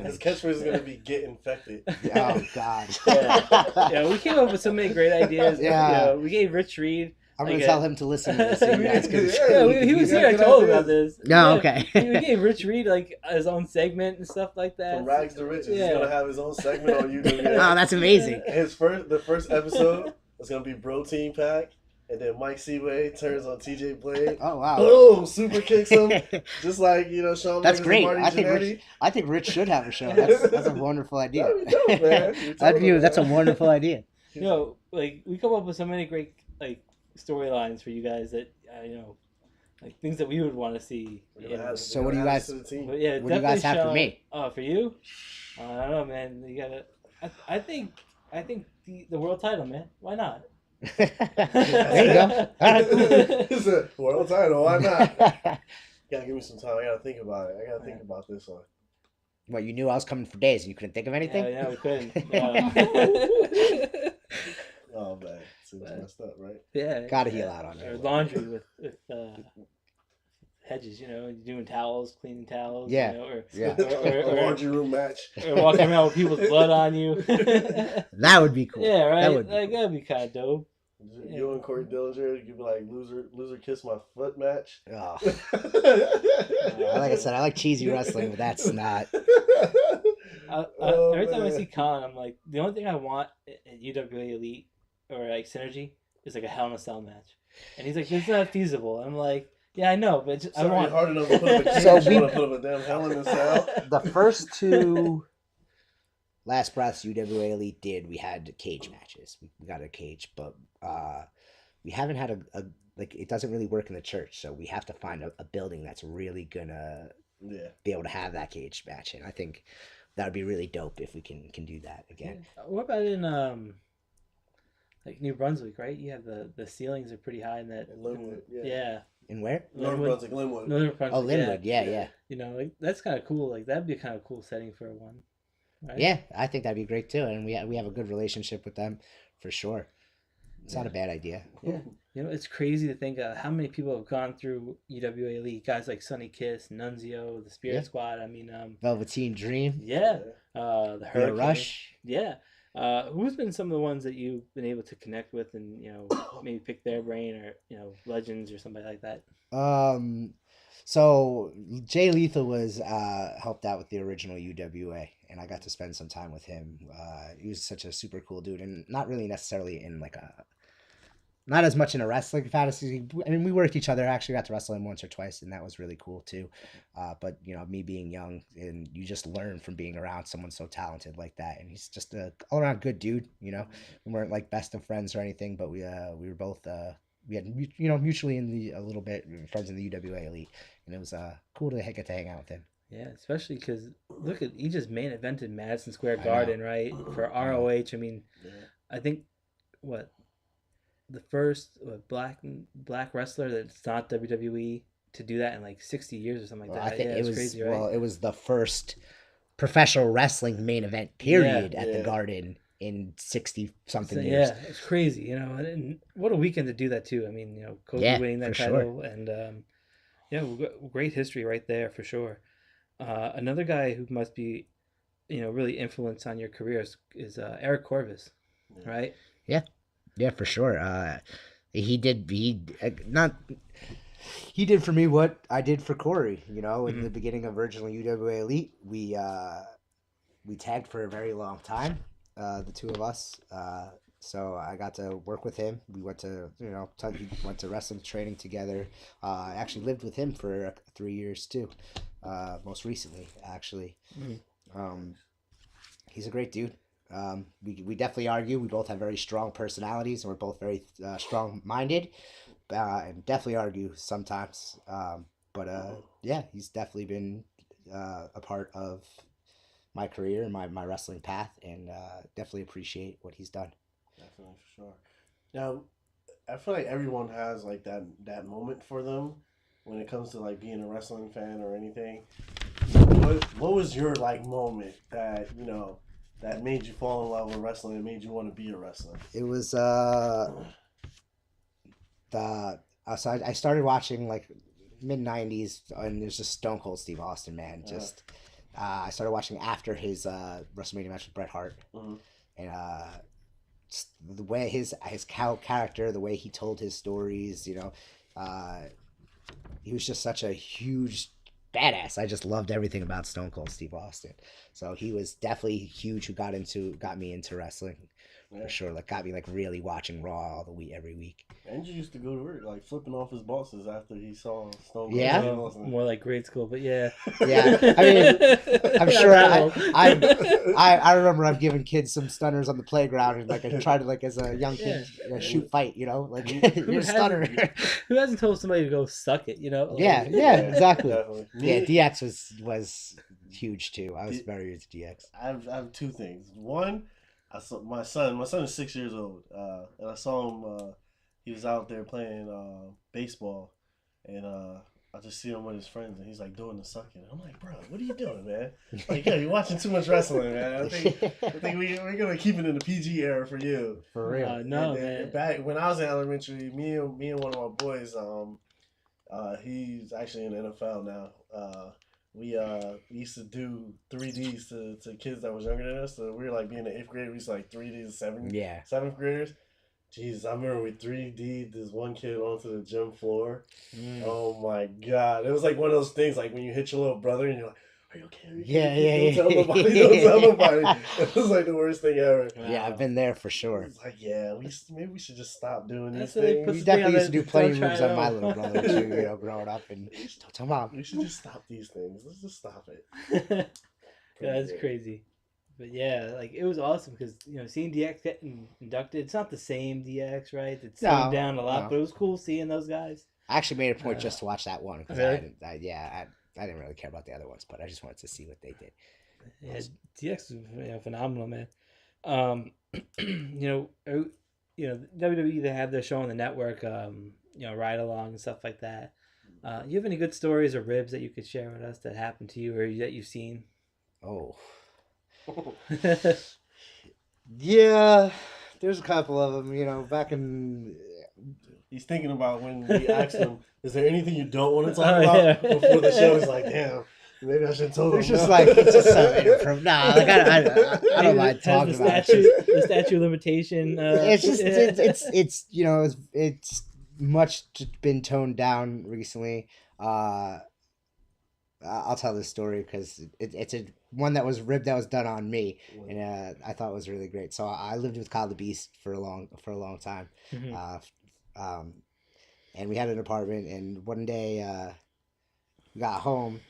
His catchphrase is gonna be "Get infected." Oh God. Yeah, we came up with so many great ideas. Yeah. We gave Rich Reed. I'm gonna tell him to listen to this. He was here. I told him about this. No, okay. We gave Rich Reed his own segment and stuff like that. From rags to riches, he's gonna have his own segment on YouTube. Oh, that's amazing. The first episode is gonna be Bro Team Pack. And then Mike Seaway turns on TJ Blade. Oh wow! Boom! Super kicks him, just like Shawn. That's great. Marty I think Rich should have a show. That's a wonderful idea. That'd be dope, man. That's a wonderful idea. We come up with so many great storylines for you guys that things that we would want to see. So what do you guys? What do you guys have for me? Oh, for you? I don't know, man. You gotta. I think the world title, man. Why not? There you go. All right, cool. It's a world title. Why not? You gotta give me some time. I gotta think about it. I gotta think about this one. What, you knew I was coming for days and you couldn't think of anything? Yeah, we couldn't. Oh man, it's messed up, right? Yeah, gotta heal out on it. Or laundry with Hedges, doing towels, cleaning towels. Yeah, or laundry room match, or walking around with people's blood on you. That would be cool. Yeah, right. That'd be kind of dope. You and Corey Dillinger, you'd be like loser kiss my foot match. Oh. Like I said, I like cheesy wrestling, but that's not. Every time I see Khan, I'm like, the only thing I want at UWA Elite or Synergy is a Hell in a Cell match, and he's like, it's not feasible. I'm like, yeah, I know, but I want hard enough to put up a cage. So we want to put up a damn Hell in a Cell. The first two Last Breaths UWA Elite did, we had cage matches. We got a cage, but we haven't had a it doesn't really work in the church, so we have to find a building that's really gonna be able to have that cage match, and I think that would be really dope if we can do that again. What about in New Brunswick, right? You have the ceilings are pretty high in that. In Linwood, yeah. In where? North Brunswick, Linwood. North Brunswick. Oh, Linwood, yeah. That's kind of cool. That'd be a kind of cool setting for one. Right? Yeah, I think that'd be great too, and we have a good relationship with them, for sure. It's not a bad idea. Yeah, it's crazy to think how many people have gone through UWA Elite. Guys like Sonny Kiss, Nunzio, the Spirit Squad. I mean, Velveteen Dream. Yeah, the Hurricane. Rush. Yeah, Who's been some of the ones that you've been able to connect with and, maybe pick their brain or, legends or somebody like that? So Jay Lethal was helped out with the original UWA, and I got to spend some time with him. He was such a super cool dude, and not really necessarily in like not as much in a wrestling fantasy. I mean, we worked each other. I actually got to wrestle him once or twice, and that was really cool too. But me being young, and you just learn from being around someone so talented like that. And he's just a all around good dude. We weren't like best of friends or anything, but we were both we had mutually in the a little bit friends in the UWA elite, and it was cool to get to hang out with him. Yeah, especially because look at he just main evented Madison Square Garden, right, for ROH. I mean, I think what the first black wrestler that's not WWE to do that in like 60 years or something like that. I think it was crazy, right? Well, it was the first professional wrestling main event period at the Garden in 60 something years. Yeah, it's crazy, and what a weekend to do that too. I mean, Kobe winning that title, and great history right there for sure. Another guy who must be, really influenced on your career is Eric Corvus, right? Yeah, for sure. He did for me what I did for Corey. In the beginning of original UWA Elite, we tagged for a very long time, the two of us. So I got to work with him. We went to he went to wrestling training together. I actually lived with him for 3 years too. Most recently, actually. He's a great dude. We definitely argue. We both have very strong personalities, and we're both very strong-minded, and definitely argue sometimes. But he's definitely been a part of my career and my wrestling path, and definitely appreciate what he's done. Definitely, for sure. Now, I feel like everyone has like that moment for them when it comes to like being a wrestling fan or anything. What was your like moment that that made you fall in love with wrestling and made you want to be a wrestler? It was I started watching like mid-90s, and there's just Stone Cold Steve Austin, man. Just I started watching after his WrestleMania match with Bret Hart, and just the way his character, the way he told his stories, he was just such a huge badass. I just loved everything about Stone Cold Steve Austin. So he was definitely huge. Who got me into wrestling for sure. Like got me like really watching Raw every week. Andrew used to go to work like flipping off his bosses after he saw Stone Cold. Yeah, more like grade school, but yeah. I mean, I'm sure I remember I've given kids some stunners on the playground, and like I tried to like as a young kid shoot fight, like you're a stunner. Who hasn't told somebody to go suck it, Like, yeah, exactly. Definitely. Yeah, DX was huge too. I was very into DX. I have two things. One, I saw my son is 6 years old, and I saw him. He was out there playing baseball, and I just see him with his friends, and he's like doing the sucking. I'm like, bro, what are you doing, man? Like, you're watching too much wrestling, man. I think we're gonna keep it in the PG era for you. For real. No, man. Back when I was in elementary, me and one of my boys, he's actually in the NFL now. We used to do 3Ds to kids that was younger than us. So we were like being in the 8th grade. We used to like 3Ds to 7th graders. Jeez, I remember we 3D'd this one kid onto the gym floor. Oh my God. It was like one of those things like when you hit your little brother and you're like, are you okay? Yeah. Don't tell nobody. It was like the worst thing ever. Wow. Yeah, I've been there for sure. It's like, maybe we should just stop doing these things. We definitely used to do plenty moves on my little brother too, growing up, and don't tell mom. We should just stop these things. Let's just stop it. That's crazy. But yeah, like it was awesome because seeing DX get inducted, it's not the same DX, right? It's slowed down a lot, but it was cool seeing those guys. I actually made a point just to watch that one because really? I didn't really care about the other ones, but I just wanted to see what they did. Yeah, DX was phenomenal, man. WWE, they have their show on the network, ride along and stuff like that. You have any good stories or ribs that you could share with us that happened to you or that you've seen? Oh. Yeah, there's a couple of them, back in... He's thinking about when we asked him, is there anything you don't want to talk about before the show? He's like, damn, Maybe I should tell them. It's just like it's just so inappropriate. Nah, like I don't mind Has talking the about statute, it. the statute of limitation. It's just it's you know it's much been toned down recently. I'll tell this story because it's a one that was done on me, and I thought it was really great. So I lived with Kyle the Beast for a long time, and we had an apartment. And one day, we got home.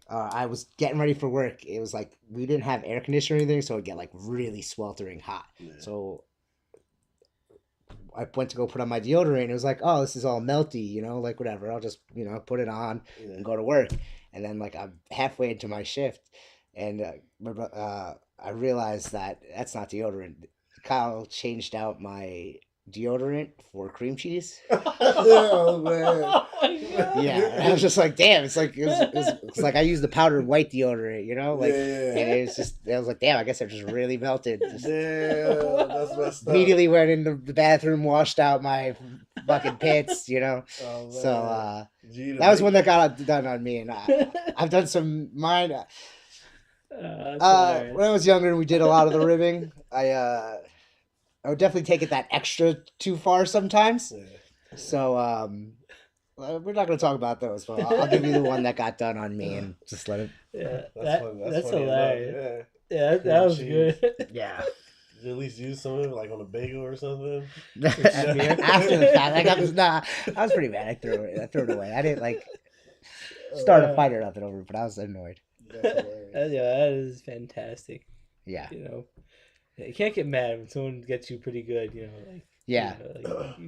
I was getting ready for work. It was like we didn't have air conditioning or anything, so it'd get like really sweltering hot. Yeah. So I went to go put on my deodorant. And it was like, oh, this is all melty, you know, like whatever. I'll just put it on and go to work. And then like I'm halfway into my shift, and I realized that that's not deodorant. Kyle changed out my deodorant for cream cheese. Oh man! Oh my God. Yeah, I was just like, damn. It's like it's like I used the powdered white deodorant, like and it was just I was like, damn. I guess it just really melted. Just Damn, that's messed up. immediately went in the bathroom, washed out my fucking pits, Oh, so that was one that got done on me, and I've done some mine. When I was younger, we did a lot of the ribbing. I would definitely take it that extra too far sometimes. Yeah. So we're not going to talk about those, but I'll give you the one that got done on me and just let it. Yeah, that's funny hilarious. Yeah, that was good. Yeah. Did you at least use some of it like on a bagel or something? After the fact, I was pretty mad. I threw it away. I didn't start a fight or nothing over it, but I was annoyed. That is fantastic. Yeah. You can't get mad when someone gets you pretty good, Yeah.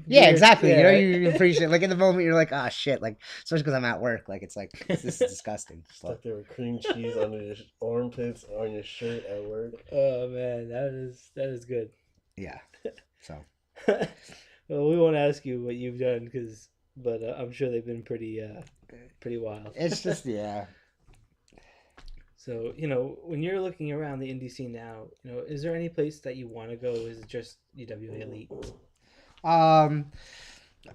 Yeah, exactly. Yeah. You appreciate like in the moment you're like, oh shit, like especially because I'm at work, like it's like this is disgusting. Stuck there with cream cheese on your armpits on your shirt at work. Oh man, that is good. Yeah. So. Well, we won't ask you what you've done but I'm sure they've been pretty wild. It's just yeah. So, when you're looking around the indie scene now, is there any place that you want to go? Is it just UWA Elite?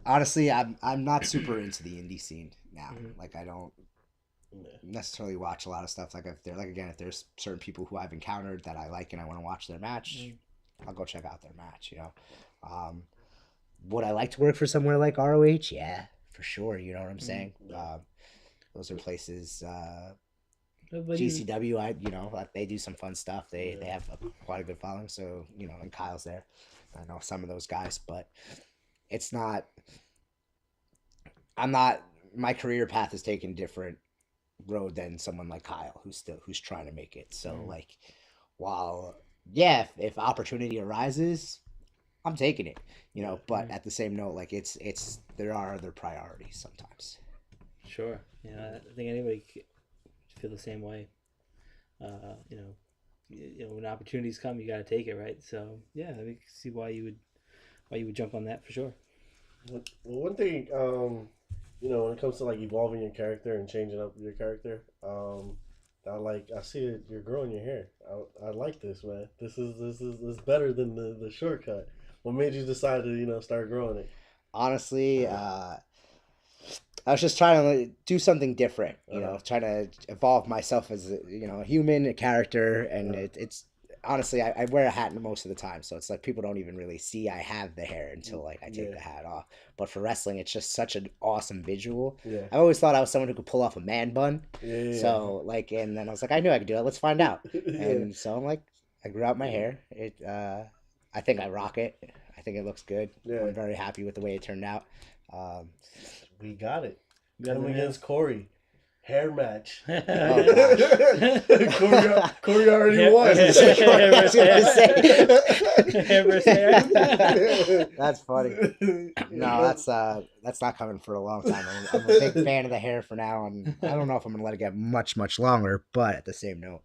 Honestly, I'm not super into the indie scene now. Mm-hmm. Like I don't necessarily watch a lot of stuff. Like if there's certain people who I've encountered that I like and I want to watch their match, I'll go check out their match. Would I like to work for somewhere like ROH? Yeah, for sure. You know what I'm saying? Those are places. GCW, they do some fun stuff. They have quite a good following. So and Kyle's there. I know some of those guys, but it's not. My career path has taken a different road than someone like Kyle, who's trying to make it. So while if opportunity arises, I'm taking it. But at the same note, there are other priorities sometimes. Sure. I think anybody feel the same way. When opportunities come, you got to take it, right? So I can see why you would jump on that for sure. Well, one thing, when it comes to evolving your character and changing up your character, I see that you're growing your hair. I like this, man. This is better than the shortcut. What made you decide to start growing it? Honestly, I was just trying to do something different, trying to evolve myself as a human, a character, and it's honestly I wear a hat most of the time, so it's like people don't even really see I have the hair until I take the hat off. But for wrestling, it's just such an awesome visual. Yeah. I always thought I was someone who could pull off a man bun. Yeah. So and then I was like, I knew I could do it. Let's find out. And so I'm like, I grew out my hair. I think I rock it. I think it looks good. Yeah. I'm very happy with the way it turned out. We got it. Coming against Corey. Hair match. Oh, gosh. Corey already won. That's funny. No, that's not coming for a long time. I'm a big fan of the hair for now, and I don't know if I'm gonna let it get much longer. But at the same note,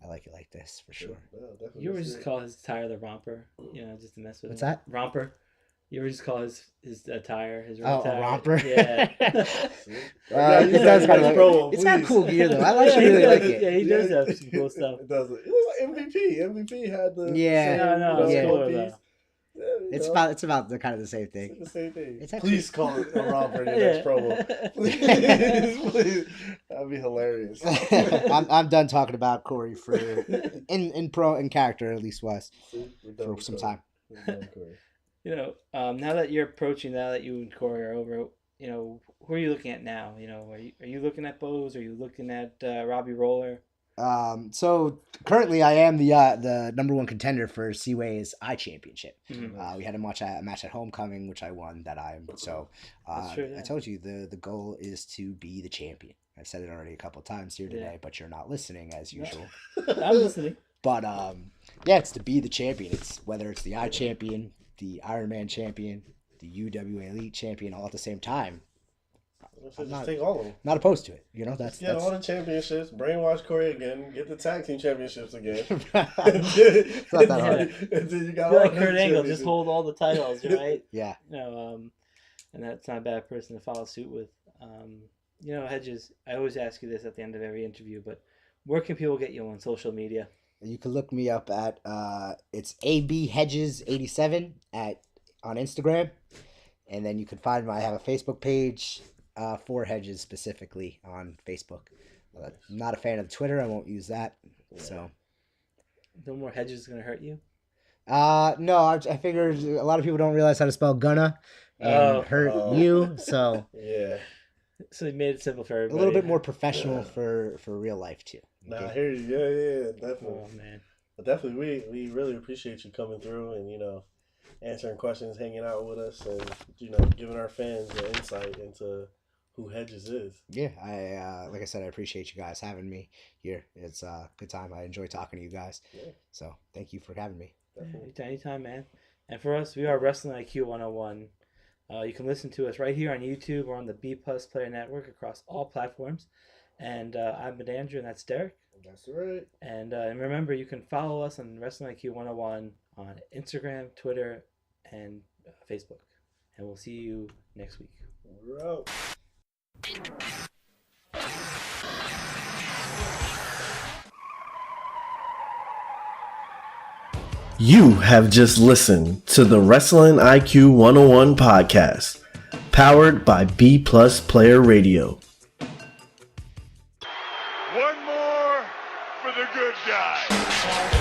I like it like this for sure. Yeah, you ever just call his tire the romper? Just to mess with What's him. That? Romper. You ever just call his attire his tire? A romper? Yeah. It's got cool gear though. I really like it. Yeah, he does have some cool stuff. It does. It was like MVP. MVP had the it's cool though. It's about the kind of the same thing. It's the same thing. It's actually- Please call it around for your next promo. Please. That'd be hilarious. I'm done talking about Corey for in character at least was for some time. You know, now that you're approaching, now that you and Corey are over, you know, who are you looking at now? You know, are you looking at Bose? Are you looking at Robbie Roller? So currently I am the number one contender for Seaway's I Championship. Mm-hmm. We had a match at Homecoming, which I won. That's true, yeah. I told you the goal is to be the champion. I've said it already a couple times here today, but you're not listening as usual. I'm listening. But yeah, it's to be the champion. It's whether it's the I Champion, the Iron Man Champion, the UWA Elite Champion, all at the same time. Just take all of them. Not opposed to it. You know, that's all the championships. Brainwash Corey again. Get the tag team championships again. It's not that hard. And then you got I feel all like the Kurt Angle, just hold all the titles, right? Yeah. You know, and that's not a bad person to follow suit with. You know, Hedges, I always ask you this at the end of every interview, but where can people get you on social media? You can look me up at it's AB Hedges 87 on Instagram, and then you can find I have a Facebook page for Hedges specifically on Facebook. I'm not a fan of Twitter. I won't use that. Yeah. So no more Hedges is gonna hurt you. No, I figured a lot of people don't realize how to spell gonna and hurt you. So yeah. So they made it simple for everybody. A little bit more professional for real life too. Okay? Nah, I hear you. Yeah, definitely. Oh man. But definitely, we really appreciate you coming through and, you know, answering questions, hanging out with us, and, you know, giving our fans the insight into who Hedges is. Yeah, like I said, I appreciate you guys having me here. It's a good time. I enjoy talking to you guys. Yeah. So thank you for having me. Anytime, man. And for us, we are Wrestling IQ 101. You can listen to us right here on YouTube or on the B Plus Player Network across all platforms. And I'm Andrew, and that's Derek. That's right. And remember, you can follow us on Wrestling IQ 101 on Instagram, Twitter, and Facebook. And we'll see you next week. We're out. You have just listened to the Wrestling IQ 101 podcast, powered by B Plus Player Radio. One more for the good guy.